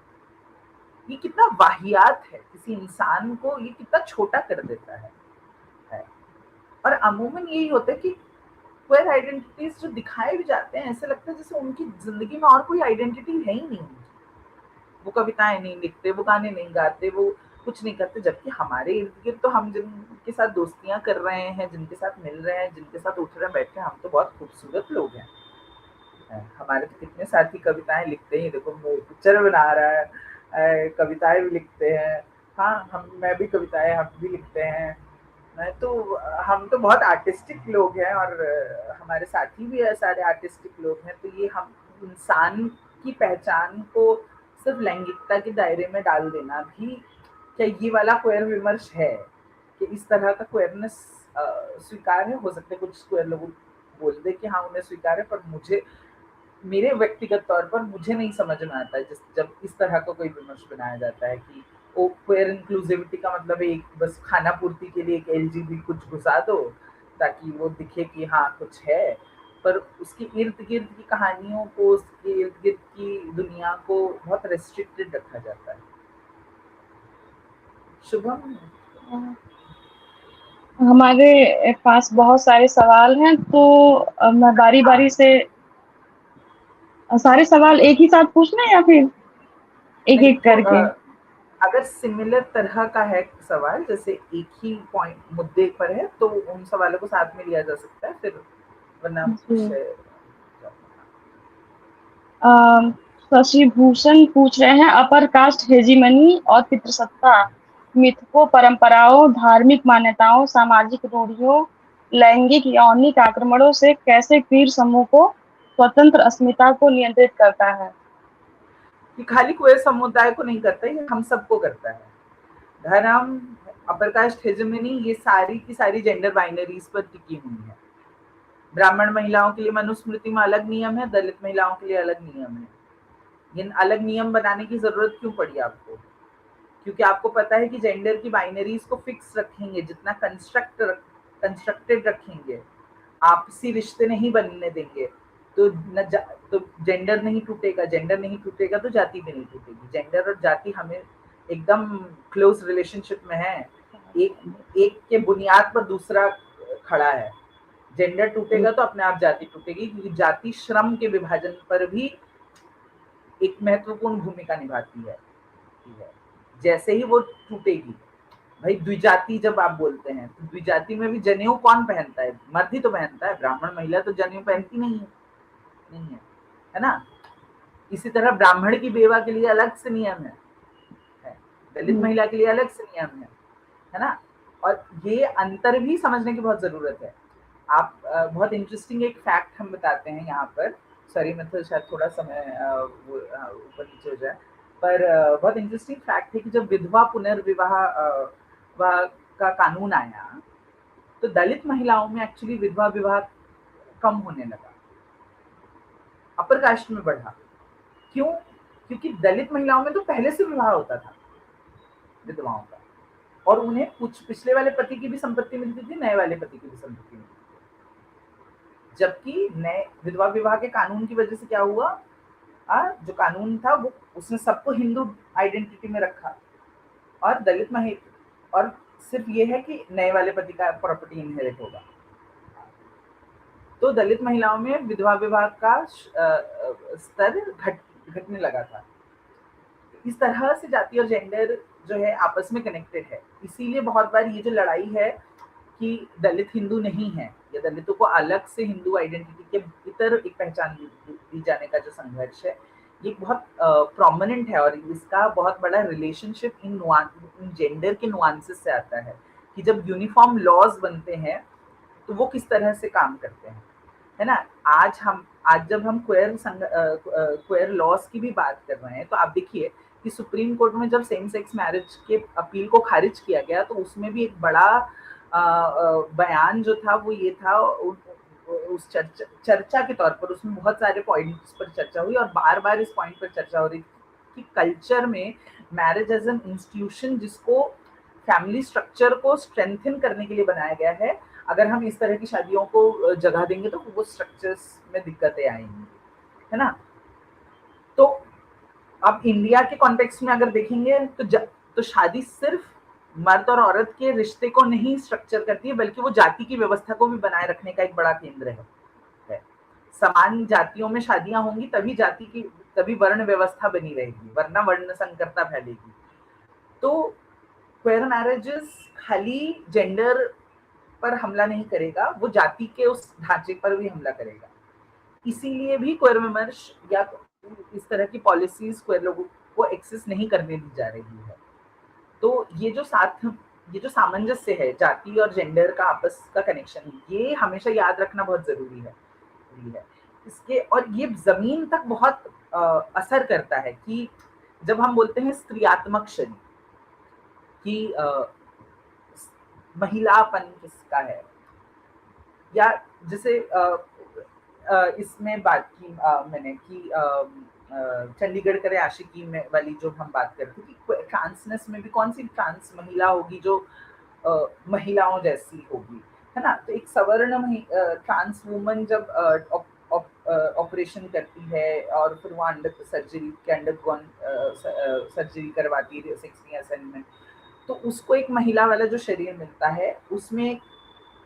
B: ये कितना वाहियात है, किसी इंसान को ये कितना छोटा कर देता है। और अमूमन यही होता है कि क्वेयर आइडेंटिटीज जो दिखाए भी जाते हैं, ऐसे लगता है जैसे उनकी जिंदगी में और कोई आइडेंटिटी है ही नहीं। वो कविताएं नहीं लिखते, वो गाने नहीं गाते, वो कुछ नहीं करते, जबकि हमारे इर्द गिर्द तो हम जिनके साथ दोस्तियां कर रहे हैं, जिनके साथ मिल रहे हैं, जिनके साथ उठ रहे बैठ रहे हैं, हम तो बहुत खूबसूरत लोग हैं। हमारे तो कितने साथी कविताएं लिखते हैं, देखो वो पिक्चर बना रहा है, कविताएं भी लिखते हैं। हाँ, मैं भी कविताएं हम भी लिखते हैं। मैं तो हम तो बहुत आर्टिस्टिक लोग हैं और हमारे साथी भी सारे आर्टिस्टिक लोग हैं। तो ये हम इंसान की पहचान को सिर्फ लैंगिकता के दायरे में डाल देना भी क्या ये वाला क्वेयर विमर्श है कि इस तरह का क्वेयरनेस स्वीकार है? हो सकता है कुछ क्वेयर लोग बोल दे कि हाँ उन्हें स्वीकार है, पर मुझे, मेरे व्यक्तिगत तौर पर मुझे नहीं समझ में आता है जब इस तरह का कोई विमर्श बनाया जाता है कि वो क्वेयर इंक्लूसिविटी का मतलब है एक बस खाना पूर्ति के लिए एक एलजीबी कुछ घुसा दो ताकि वो दिखे कि हाँ कुछ है, पर उसके इर्द गिर्द की कहानियों को, उसके इर्द गिर्द की दुनिया को बहुत रेस्ट्रिक्टेड रखा जाता है। शुभम?
A: हमारे पास बहुत सारे सवाल हैं, तो मैं बारी-बारी
B: हाँ,
A: से सारे सवाल एक ही साथ पूछना है या फिर
B: नहीं
A: एक-एक करके?
B: अगर सिमिलर तरह का है सवाल, जैसे एक ही पॉइंट मुद्दे पर है, तो उन सवालों को साथ में लिया जा सकता है, फिर वरना
A: जी।
B: विषय
A: अ, शशि भूषण पूछ रहे हैं, अपर कास्ट हेजीमनी और पितृसत्ता मिथकों, परंपराओं, धार्मिक मान्यताओं, सामाजिक रूढ़ियों, लैंगिक यौनिक आक्रमणों से कैसे क्वीर समूह को स्वतंत्र अस्मिता को नियंत्रित करता है?
B: कि खाली क्वेर समुदाय को नहीं करता, ये हम सबको करता है। धर्म, अपर कास्ट हेजेमनी, ये सारी की सारी जेंडर बाइनरीज पर टिकी हुई है। ब्राह्मण महिलाओं के लिए मनुस्मृति में अलग नियम है, दलित महिलाओं के लिए अलग नियम है। ये अलग नियम बनाने की जरूरत क्यों पड़ी आपको? क्योंकि आपको पता है कि जेंडर की बाइनरीज को फिक्स रखेंगे, जितना कंस्ट्रक्टेड रखेंगे, आपसी रिश्ते नहीं बनने देंगे, तो तो जेंडर नहीं टूटेगा, जेंडर नहीं टूटेगा तो जाति भी नहीं टूटेगी। जेंडर और जाति हमें एकदम क्लोज रिलेशनशिप में है, एक एक के बुनियाद पर दूसरा खड़ा है। जेंडर टूटेगा तो अपने आप जाति टूटेगी, क्योंकि जाति श्रम के विभाजन पर भी एक महत्वपूर्ण भूमिका निभाती है। ठीक है, जैसे ही वो टूटेगी, भाई द्विजाति जब आप बोलते हैं, तो द्विजाति में भी जनेऊ कौन पहनता है? मर्द ही तो पहनता है, ब्राह्मण महिला तो जनेऊ पहनती नहीं है, नहीं है ना? इसी तरह ब्राह्मण की बेवा के लिए अलग से नियम है, दलित महिला के लिए अलग से नियम है ना? और ये अंतर भी समझने की बहुत जरूरत है। आप बहुत इंटरेस्टिंग एक फैक्ट हम बताते हैं यहाँ पर। सॉरी, मतलब शायद थोड़ा समय ऊपर नीचे हो जाए, पर बहुत इंटरेस्टिंग फैक्ट है कि जब विधवा पुनर्विवाह का कानून आया, तो दलित महिलाओं में एक्चुअली विधवा विवाह कम होने लगा, अपर कास्ट में बढ़ा। क्यों? क्योंकि दलित महिलाओं में तो पहले से विवाह होता था विधवाओं का, और उन्हें कुछ पिछले वाले पति की भी संपत्ति मिलती थी, नए वाले पति की भी संपत्ति मिलती थी। जबकि नए विधवा विवाह के कानून की वजह से क्या हुआ, जो कानून था वो उसने सबको हिंदू आइडेंटिटी में रखा, और दलित महिला, और सिर्फ ये है कि नए वाले पति का प्रॉपर्टी इनहेरिट होगा। तो दलित महिलाओं में विधवा विवाह का स्तर घटने लगा था। इस तरह से जाति और जेंडर जो है आपस में कनेक्टेड है। इसीलिए बहुत बार ये जो लड़ाई है कि दलित हिंदू नहीं है, या दलितों को अलग से हिंदू आइडेंटिटी के भीतर एक पहचान दी जाने का जो संघर्ष है, ये बहुत प्रोमिनेंट है, और इसका बहुत बड़ा रिलेशनशिप इन जेंडर के नुआंसेस से आता है, कि जब यूनिफॉर्म लॉज बनते हैं तो वो किस तरह से काम करते हैं, है ना? आज जब हम क्वेयर लॉज की भी बात कर रहे हैं, तो आप देखिए कि सुप्रीम कोर्ट में जब सेम सेक्स मैरिज के अपील को खारिज किया गया, तो उसमें भी एक बड़ा बयान जो था वो ये था, उस चर्चा के तौर पर उसमें बहुत सारे पॉइंट्स पर चर्चा हुई, और बार बार इस पॉइंट पर चर्चा हो रही थी कि कल्चर में मैरिज एज एन इंस्टीट्यूशन, जिसको फैमिली स्ट्रक्चर को स्ट्रेंथन करने के लिए बनाया गया है, अगर हम इस तरह की शादियों को जगह देंगे तो वो स्ट्रक्चर्स में दिक्कतें आएंगी, है ना? तो अब इंडिया के कॉन्टेक्स्ट में अगर देखेंगे तो शादी सिर्फ मर्द और औरत के रिश्ते को नहीं स्ट्रक्चर करती है, बल्कि वो जाति की व्यवस्था को भी बनाए रखने का एक बड़ा केंद्र है। समान जातियों में शादियां होंगी तभी वर्ण व्यवस्था बनी रहेगी, वरना वर्ण संकरता फैलेगी। तो क्वेयर मैरिजेस खाली जेंडर पर हमला नहीं करेगा, वो जाति के उस ढांचे पर भी हमला करेगा। इसीलिए भी क्वेयर विमर्श या इस तरह की पॉलिसीज क्वेयर लोगों को एक्सेस नहीं करने दी जा रही है। तो ये जो सामंजस्य है जाति और जेंडर का आपस का कनेक्शन, ये हमेशा याद रखना बहुत जरूरी है। इसके और ये जमीन तक बहुत असर करता है कि जब हम बोलते हैं स्त्रियात्मक शरीर कि महिलापन किसका है, या जैसे इसमें बात की मैंने कि चंडीगढ़ करे आशिकी में वाली जो हम बात करते थे कि ट्रांसनेस में भी कौन सी ट्रांस महिला होगी जो महिलाओं जैसी होगी, है ना? तो एक सवर्ण ट्रांस वुमन जब ऑपरेशन करती है और फिर वो सर्जरी करवाती है 6 में, तो उसको एक महिला वाला जो शरीर मिलता है उसमें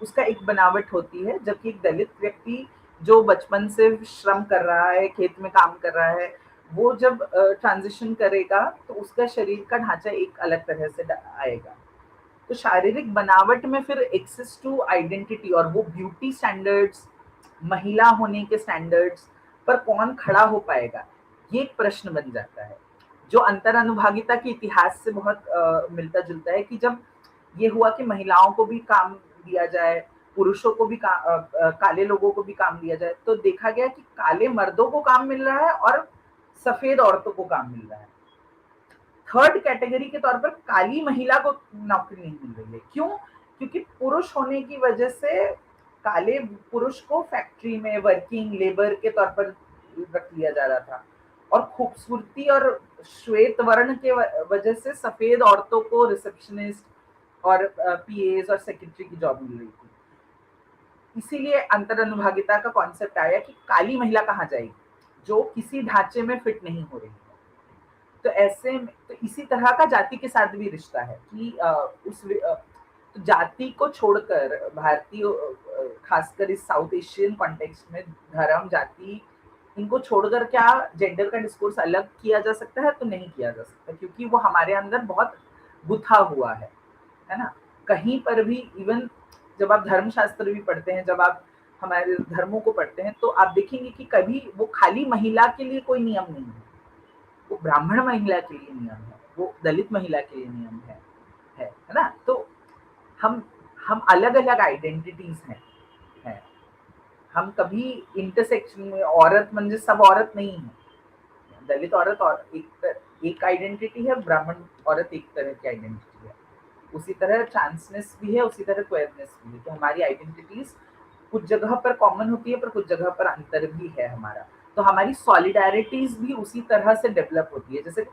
B: उसका एक बनावट होती है, जबकि एक दलित व्यक्ति जो बचपन से श्रम कर रहा है, खेत में काम कर रहा है, वो जब ट्रांजिशन करेगा तो उसका शरीर का ढांचा एक अलग तरह से आएगा। तो शारीरिक बनावट में फिर एक्सेस टू आइडेंटिटी और वो ब्यूटी स्टैंडर्ड्स, महिला होने के स्टैंडर्ड्स पर कौन खड़ा हो पाएगा, ये एक प्रश्न बन जाता है, जो अंतर अनुभागिता के इतिहास से बहुत मिलता जुलता है कि जब ये हुआ कि महिलाओं को भी काम दिया जाए, पुरुषों को भी काले लोगों को भी काम दिया जाए, तो देखा गया कि काले मर्दों को काम मिल रहा है और सफेद औरतों को काम मिल रहा है। थर्ड कैटेगरी के तौर पर काली महिला को नौकरी नहीं मिल रही है। क्यों? क्योंकि पुरुष होने की वजह से काले पुरुष को फैक्ट्री में वर्किंग लेबर के तौर पर रख लिया जा रहा था और खूबसूरती और श्वेत वर्ण के वजह से सफेद औरतों को रिसेप्शनिस्ट और पीएस और सेक्रेटरी की जॉब मिल रही थी। इसीलिए अंतर अनुभागिता का कॉन्सेप्ट आया कि काली महिला कहाँ जाएगी जो किसी ढांचे में फिट नहीं हो रही है। तो ऐसे तो इसी तरह का जाति के साथ भी रिश्ता है कि तो जाति को छोड़कर भारतीय खासकर इस साउथ एशियन कॉन्टेक्स्ट में धर्म जाति इनको छोड़कर क्या जेंडर का डिस्कोर्स अलग किया जा सकता है? तो नहीं किया जा सकता, क्योंकि वो हमारे अंदर बहुत गुथा हुआ है ना। कहीं पर भी इवन जब आप धर्मशास्त्र भी पढ़ते हैं, जब आप हमारे धर्मों को पढ़ते हैं, तो आप देखेंगे कि कभी वो खाली महिला के लिए कोई नियम नहीं है, वो ब्राह्मण महिला के लिए नियम है, वो दलित महिला के लिए नियम है ना। तो हम अलग अलग आइडेंटिटीज हैं। हम कभी इंटरसेक्शन में औरत म्हणजे सब औरत नहीं है, दलित औरत और एक आइडेंटिटी है, ब्राह्मण औरत एक तरह की आइडेंटिटी है, उसी तरह ट्रांसनेस भी है, उसी तरह क्वेयरनेस भी है। तो हमारी आइडेंटिटीज कुछ जगह पर कॉमन होती है पर कुछ जगह पर अंतर भी है हमारा। तो हमारी सॉलिडारिटीज भी उसी तरह से डेवलप होती है। जैसे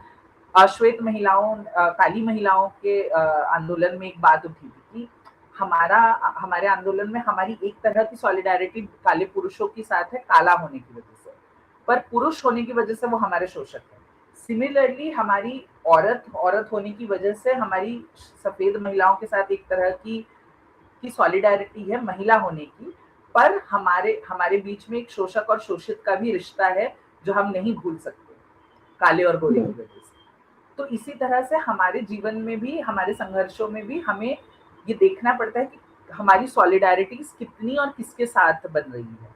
B: अश्वेत महिलाओं काली महिलाओं के आंदोलन में एक बात उठी थी कि हमारे आंदोलन में हमारी एक तरह की सॉलिडारिटी काले पुरुषों के साथ है, काला होने की वजह से, पर पुरुष होने की वजह से वो हमारे शोषक है। सिमिलरली हमारी औरत होने की वजह से हमारी सफेद महिलाओं के साथ एक तरह की सॉलिडारिटी है महिला होने की, पर हमारे बीच में एक शोषक और शोषित का भी रिश्ता है जो हम नहीं भूल सकते काले और गोरे की वजह से। तो इसी तरह से हमारे जीवन में भी, हमारे संघर्षों में भी हमें ये देखना पड़ता है कि हमारी सॉलिडारिटीज कितनी और किसके साथ बन रही है।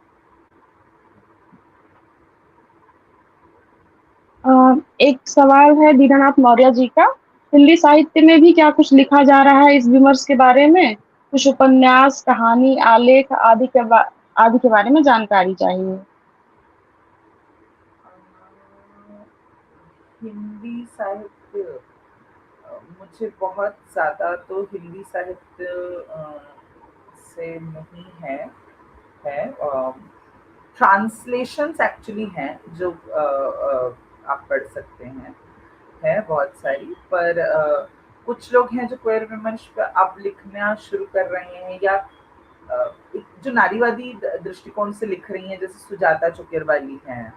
A: एक सवाल है दीनानाथ मौर्य जी का, हिंदी साहित्य में भी क्या कुछ लिखा जा रहा है इस विमर्श के बारे में? कुछ उपन्यास, कहानी, आलेख आदि के बारे में जानकारी चाहिए।
B: हिंदी साहित्य मुझे बहुत ज्यादा तो हिंदी साहित्य से नहीं है ट्रांसलेशंस एक्चुअली हैं जो आप पढ़ सकते हैं, है बहुत सारी, पर कुछ लोग हैं जो क्वेयर विमर्श पे अब लिखना शुरू कर रहे हैं या जो नारीवादी दृष्टिकोण से लिख रही हैं, जैसे सुजाता चुकेरवाली हैं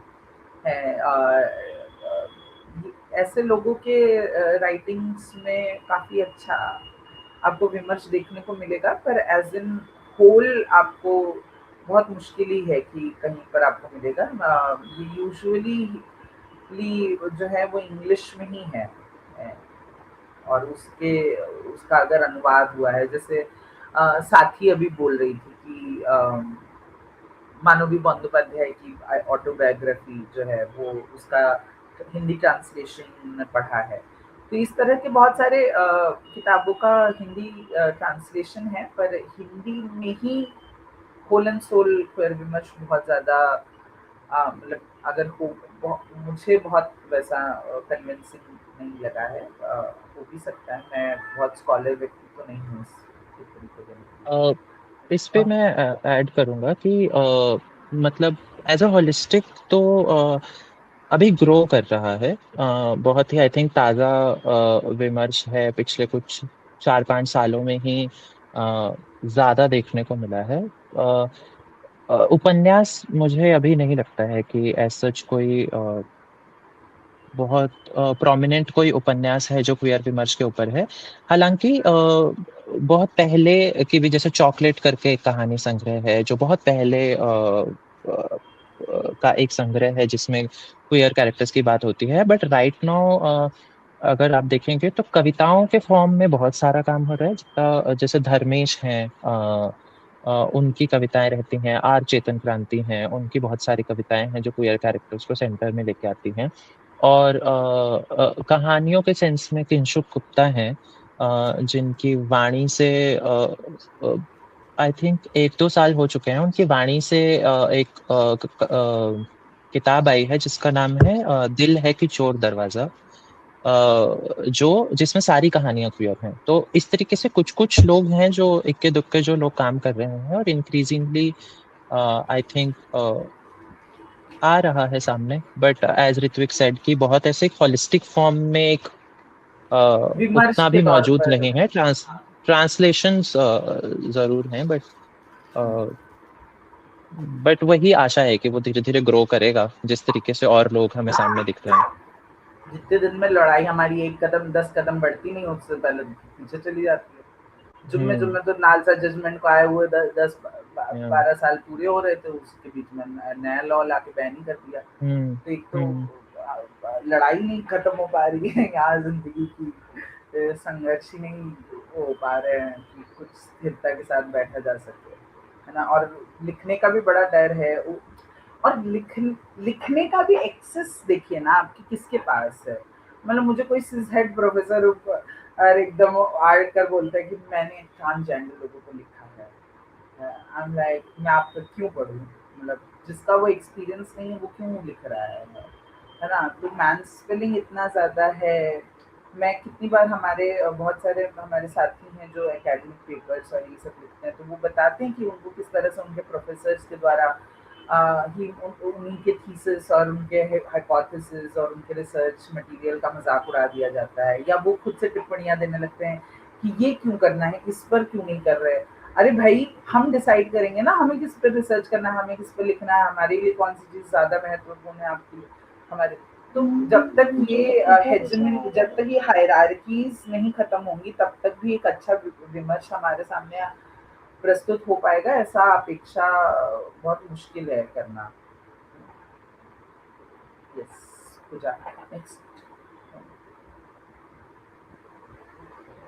B: ऐसे लोगों के राइटिंग्स में काफी अच्छा आपको विमर्श देखने को मिलेगा, पर एज इन होल आपको बहुत मुश्किल ही है कि कहीं पर आपको मिलेगा। ये यूजुअली जो है वो इंग्लिश में ही है और उसका अगर अनुवाद हुआ है, जैसे साथी अभी बोल रही थी कि मानवी बंदोपाध्याय की ऑटोबायोग्राफी जो है वो उसका हिंदी ट्रांसलेशन पढ़ा है। तो इस तरह के बहुत सारे किताबों का हिंदी ट्रांसलेशन है, पर हिंदी में ही होल एंड सोल क्वेयर विमर्श बहुत ज़्यादा मतलब अगर हो मुझे बहुत वैसा कन्विंसिंग नहीं लगा है। हो भी सकता है, मैं बहुत स्कॉलर व्यक्ति तो नहीं हूँ इस तरीके के।
C: इस पे मैं ऐड करूँगा कि मतलब एज अ होलिस्टिक तो अभी ग्रो कर रहा है। बहुत ही आई थिंक ताज़ा विमर्श है, पिछले कुछ 4-5 सालों में ही ज़्यादा देखने को मिला है। उपन्यास मुझे अभी नहीं लगता है कि एज सच कोई बहुत प्रोमिनेंट कोई उपन्यास है जो क्वियर विमर्श के ऊपर है। हालाँकि बहुत पहले की भी, जैसे चॉकलेट करके एक कहानी संग्रह है जो बहुत पहले का एक संग्रह है जिसमें क्वियर कैरेक्टर्स की बात होती है। बट राइट नाउ अगर आप देखेंगे तो कविताओं के फॉर्म में बहुत सारा काम हो रहा है, जिसका जैसे धर्मेश हैं, उनकी कविताएं रहती हैं, आर चेतन क्रांति हैं, उनकी बहुत सारी कविताएं हैं जो क्वियर कैरेक्टर्स को सेंटर में लेके आती हैं। और कहानियों के सेंस में किंशुक गुप्ता हैं, जिनकी वाणी से आई थिंक 1-2 साल हो चुके हैं, उनकी वाणी से एक किताब आई है जिसका नाम है दिल है कि चोर दरवाजा, जो जिसमें सारी कहानियां क्लियर हैं। तो इस तरीके से कुछ कुछ लोग हैं जो इक्के दुक्के जो लोग काम कर रहे हैं, और इंक्रीजिंगली आई थिंक आ रहा है सामने। बट एज ऋत्विक सेड कि बहुत ऐसे होलिस्टिक फॉर्म में एक
B: विमर्श
C: उतना
B: के
C: भी
B: तौर
C: मौजूद
B: पर।
C: नहीं है। ट्रांसलेशंस जरूर हैं, बट वही आशा है कि वो धीरे धीरे ग्रो करेगा जिस तरीके से और लोग हमें सामने दिख रहे हैं।
B: जितने दिन में लड़ाई हमारी 1 कदम 10 कदम बढ़ती नहीं, उससे पहले पीछे चली जाती है। जुम्मे तो नालसा जजमेंट को आए हुए 10-12 साल पूरे हो रहे थे, उसके बीच में नया लॉ लाके बैन ही कर दिया। तो एक तो लड़ाई नहीं खत्म हो पा रही है यहाँ, जिंदगी की संघर्ष ही नहीं हो पा रहे हैं कि कुछ स्थिरता के साथ बैठा जा सके, है ना। और लिखने का भी बड़ा डर है, और लिखने का भी एक्सेस देखिए ना आपकी किसके पास है। मतलब मुझे कोई सिसहेड प्रोफेसर और एकदम आर्ट कर बोलता है कि मैंने ट्रांसजेंडर लोगों को लिखा है, आई एम लाइक मैं आपको क्यों पढ़ूं, मतलब जिसका वो एक्सपीरियंस नहीं है वो क्यों लिख रहा है ना। तो मैंसप्लेनिंग इतना ज़्यादा है। मैं कितनी बार बहुत सारे हमारे साथी हैं जो एकेडमिक पेपर्स और ये सब लिखते हैं, तो वो बताते हैं कि उनको किस तरह से उनके प्रोफेसर्स के द्वारा उनके थीसिस और उनके हाइपोथेसिस और उनके रिसर्च मटेरियल का मजाक उड़ा दिया जाता है, या वो खुद से टिप्पणियां देने लगते हैं कि ये क्यों करना है, इस पर क्यों नहीं कर रहे। अरे भाई, हम डिसाइड करेंगे ना हमें किस पर रिसर्च करना है, हमें किस पर लिखना है, हमारे लिए कौन सी चीज़ ज़्यादा महत्वपूर्ण है आपके लिए, हमारे। तो जब तक ये हायरार्कीज नहीं खत्म होंगी, तब तक भी एक अच्छा विमर्श हमारे सामने प्रस्तुत हो पाएगा, ऐसा अपेक्षा बहुत मुश्किल है करना। यस, पूजा नेक्स्ट।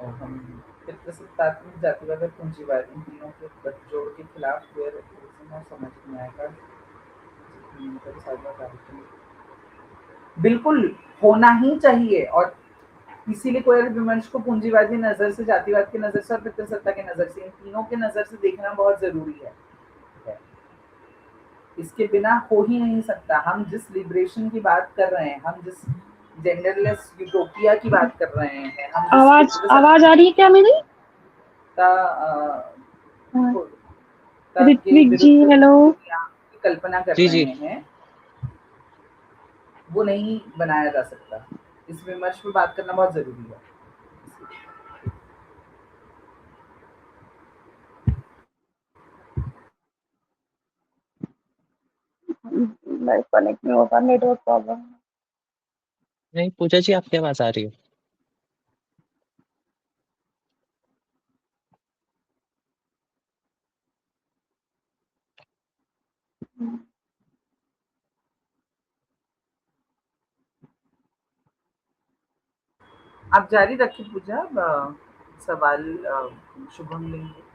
B: और हम पितृसत्तात्मक जातिवाद और पूंजीवाद, इन तीनों के गठजोड़ के खिलाफ क्वेयर एक्टिविज्म और सामाजिक न्याय का साझा कार्यक्रम बिल्कुल होना ही चाहिए। और इसीलिए क्वेयर विमर्श को पूंजीवादी नजर से, जातिवाद की नजर से और पितृसत्ता की नजर से, इन तीनों के नजर से देखना बहुत जरूरी है। इसके बिना हो ही नहीं सकता। हम जिस लिबरेशन की बात कर रहे हैं, हम जिस जेंडरलेस यूटोपिया की बात कर रहे हैं, हम
A: आवाज आ रही है क्या मेरी?
B: के
A: ऋत्विक जी,
B: विरुद्ध
A: हेलो।
B: की कल्पना कर
C: जी
B: रहे
C: जी
B: हैं, वो नहीं बनाया जा सकता। इस विमर्श पे बात करना बहुत जरूरी है।
A: कनेक्ट नहीं होता, नेटवर्क प्रॉब्लम।
C: नहीं, पूजा जी आपकी आवाज आ रही है।
B: आप जारी रखिए पूजा, सवाल शुभम लेंगे।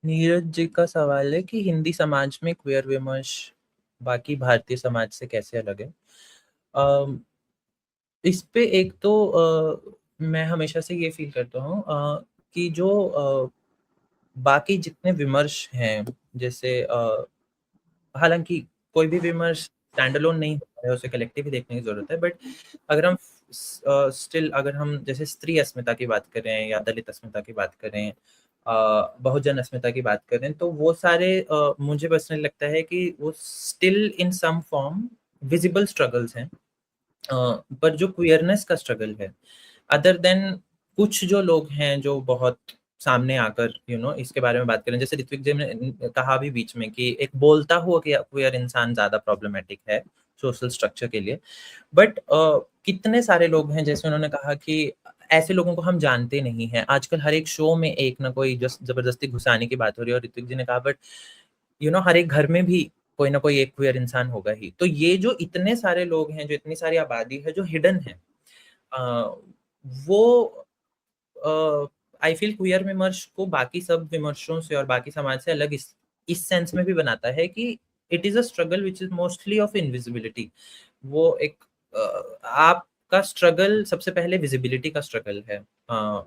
C: नीरज जी का सवाल है कि हिंदी समाज में क्वेयर विमर्श बाकी भारतीय समाज से कैसे अलग है। इस पे एक तो मैं हमेशा से ये फील करता हूँ कि जो बाकी जितने विमर्श हैं, जैसे हालांकि कोई भी विमर्श स्टैंड अलोन नहीं होता है, उसे कलेक्टिव ही देखने की जरूरत है। बट अगर हम स्टिल अगर हम जैसे स्त्री अस्मिता की बात करें या दलित अस्मिता की बात करें, बहुजन अस्मिता की बात करें, तो वो सारे मुझे पर्सनली लगता है कि वो still in some form visible struggles हैं। पर जो क्वियरनेस का स्ट्रगल है, अदर देन कुछ जो लोग हैं जो बहुत सामने आकर इसके बारे में बात करें, जैसे ऋत्विक जी ने कहा भी बीच में कि एक बोलता हुआ कि क्वियर इंसान ज्यादा प्रॉब्लमेटिक है सोशल स्ट्रक्चर के लिए। बट कितने सारे लोग हैं, जैसे उन्होंने कहा कि ऐसे लोगों को हम जानते नहीं हैं। आजकल हर एक शो में एक ना कोई जबरदस्ती घुसाने की बात हो रही है, और ऋत्विक जी ने कहा बट हर एक घर में भी कोई ना कोई एक क्वियर इंसान होगा ही। तो ये जो इतने सारे लोग हैं, जो इतनी सारी आबादी है जो हिडन है, वो आई फील क्वियर विमर्श को बाकी सब विमर्शों से और बाकी समाज से अलग इस सेंस में भी बनाता है कि it is a struggle which is mostly of invisibility. वो एक आपका स्ट्रगल सबसे पहले विजिबिलिटी का स्ट्रगल है,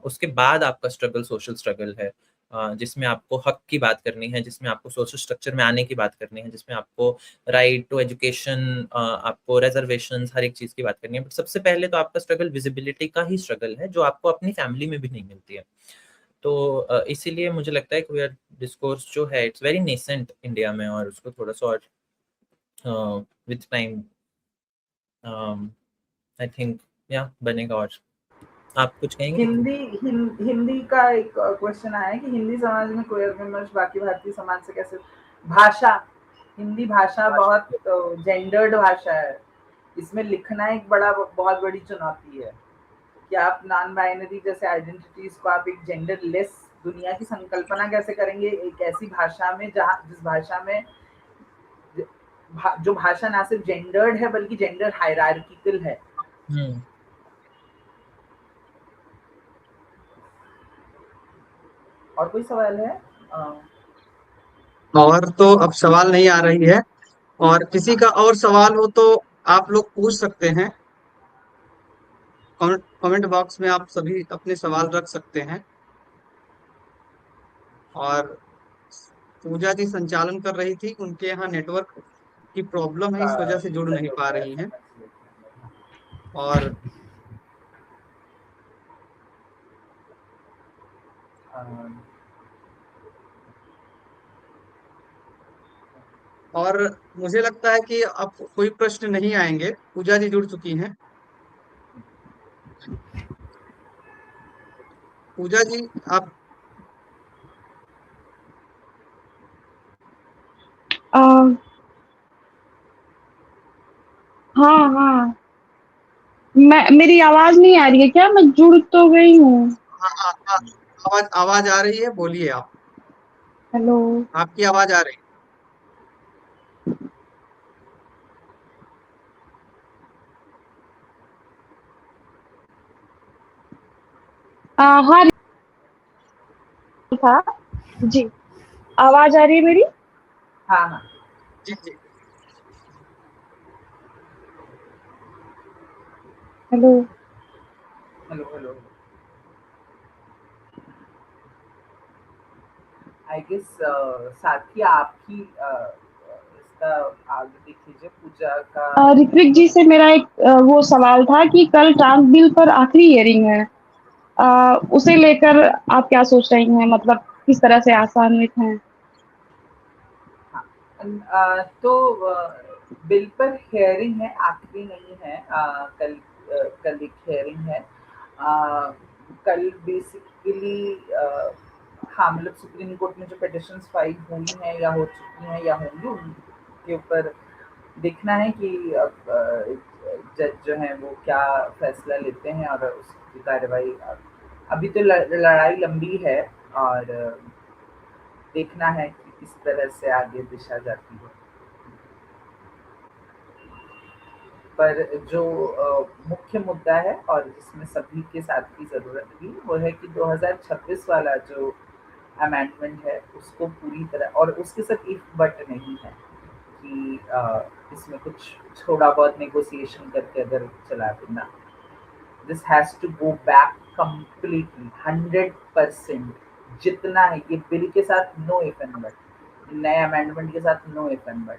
C: उसके बाद आपका स्ट्रगल सोशल स्ट्रगल है, जिसमें आपको हक की बात करनी है, जिसमें आपको सोशल स्ट्रक्चर में आने की बात करनी है, जिसमें आपको राइट टू एजुकेशन, आपको रिजर्वेशंस, हर एक चीज की बात करनी है। बट सबसे पहले तो आपका स्ट्रगल विजिबिलिटी का ही स्ट्रगल है, जो आपको अपनी फैमिली में भी नहीं मिलती है। तो इसीलिए मुझे लगता है क्वियर डिस्कोर्स जो है इट्स वेरी नेसेंट इंडिया में, और उसको थोड़ा सा और विद टाइम आई थिंक या बनेगा। और आप कुछ कहेंगे?
B: हिंदी का एक क्वेश्चन आया है कि हिंदी समाज में क्वियर विमर्श बाकी भारतीय समाज से कैसे। भाषा, हिंदी भाषा बहुत जेंडर्ड भाषा है, इसमें लिखना एक बहुत बड़ी चुनौती है कि आप नॉन बाइनरी जैसे आइडेंटिटीज को आप एक जेंडर लेस दुनिया की संकल्पना कैसे करेंगे एक ऐसी भाषा में जिस भाषा में जो भाषा ना सिर्फ जेंडर्ड है बल्कि जेंडर हायरार्किकल है। और कोई सवाल है?
D: और तो अब सवाल नहीं आ रही है, और किसी का और सवाल हो तो आप लोग पूछ सकते हैं। कमेंट बॉक्स में आप सभी अपने सवाल रख सकते हैं। और पूजा जी संचालन कर रही थी, उनके यहाँ नेटवर्क की प्रॉब्लम है, इस वजह से जुड़ नहीं पा रही हैं। और मुझे लगता है कि अब कोई प्रश्न नहीं आएंगे, पूजा जी जुड़ चुकी हैं। पूजा जी आप
A: हाँ हाँ, मेरी आवाज नहीं आ रही है क्या? मैं जुड़ तो गई हूँ।
D: आवाज आ रही है, बोलिए आप।
A: हेलो,
D: आपकी आवाज आ रही है।
A: हाँ था जी, आवाज आ रही है मेरी?
B: हाँ हाँ
D: जी जी।
A: Hello
B: hello hello. I guess साथी आप ही इसका आगे देख लीजिए पूजा का।
A: ऋत्विक जी से मेरा एक वो सवाल था कि कल ट्रांस बिल पर आखिरी हियरिंग है, उसे लेकर आप क्या सोच रही हैं? मतलब किस तरह से आशान्वित हैं?
B: तो बिल पर हेयरिंग है, आखिरी नहीं है। कल एक हेयरिंग है। कल बेसिकली हाँ मतलब सुप्रीम कोर्ट में जो पिटिशंस फाइल हुई हैं या हो चुकी हैं या होंगी उनके ऊपर देखना है कि जज जो हैं वो क्या फैसला लेते हैं और उसकी कार्रवाई। अभी तो लड़ाई लंबी है और देखना है कि किस तरह से आगे दिशा जाती है। पर जो मुख्य मुद्दा है और जिसमें सभी के साथ की ज़रूरत थी वो है कि 2026 वाला जो अमेंडमेंट है उसको पूरी तरह, और उसके साथ इफ बट नहीं है कि इसमें कुछ थोड़ा बहुत नेगोशिएशन करके अगर चला देना। This has to go back completely 100%। जितना है ये बिल के साथ नो इफ एंड बट, नए अमेंडमेंट के साथ नो इफ एंड बट,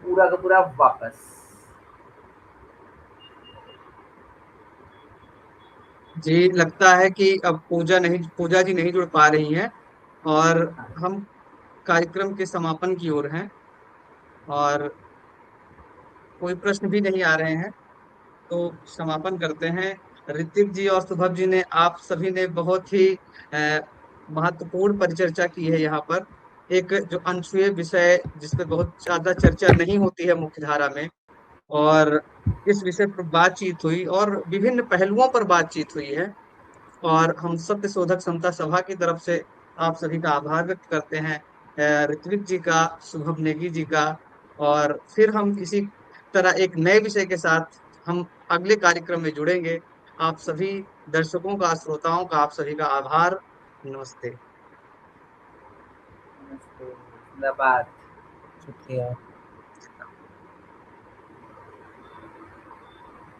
B: पूरा का पूरा वापस।
D: जी, लगता है कि अब पूजा जी नहीं जुड़ पा रही हैं, और
B: हाँ,
D: हम कार्यक्रम के समापन की ओर हैं, और कोई प्रश्न भी नहीं आ रहे हैं, तो समापन करते हैं। ऋतिक जी और शुभम जी ने, आप सभी ने बहुत ही अ, महत्वपूर्ण परिचर्चा की है यहाँ पर। एक जो अनछुए विषय, जिस पे बहुत ज्यादा चर्चा नहीं होती है मुख्यधारा में, और इस विषय पर बातचीत हुई और विभिन्न पहलुओं पर बातचीत हुई है। और हम सत्य शोधक समता सभा की तरफ से आप सभी का आभार व्यक्त करते हैं, ऋत्विक जी का, शुभम नेगी जी का। और फिर हम इसी तरह एक नए विषय के साथ हम अगले कार्यक्रम में जुड़ेंगे। आप सभी दर्शकों का, श्रोताओं का, आप सभी का आभार। नमस्ते।
B: नमस्ते, जिंदाबाद।
C: शुक्रिया।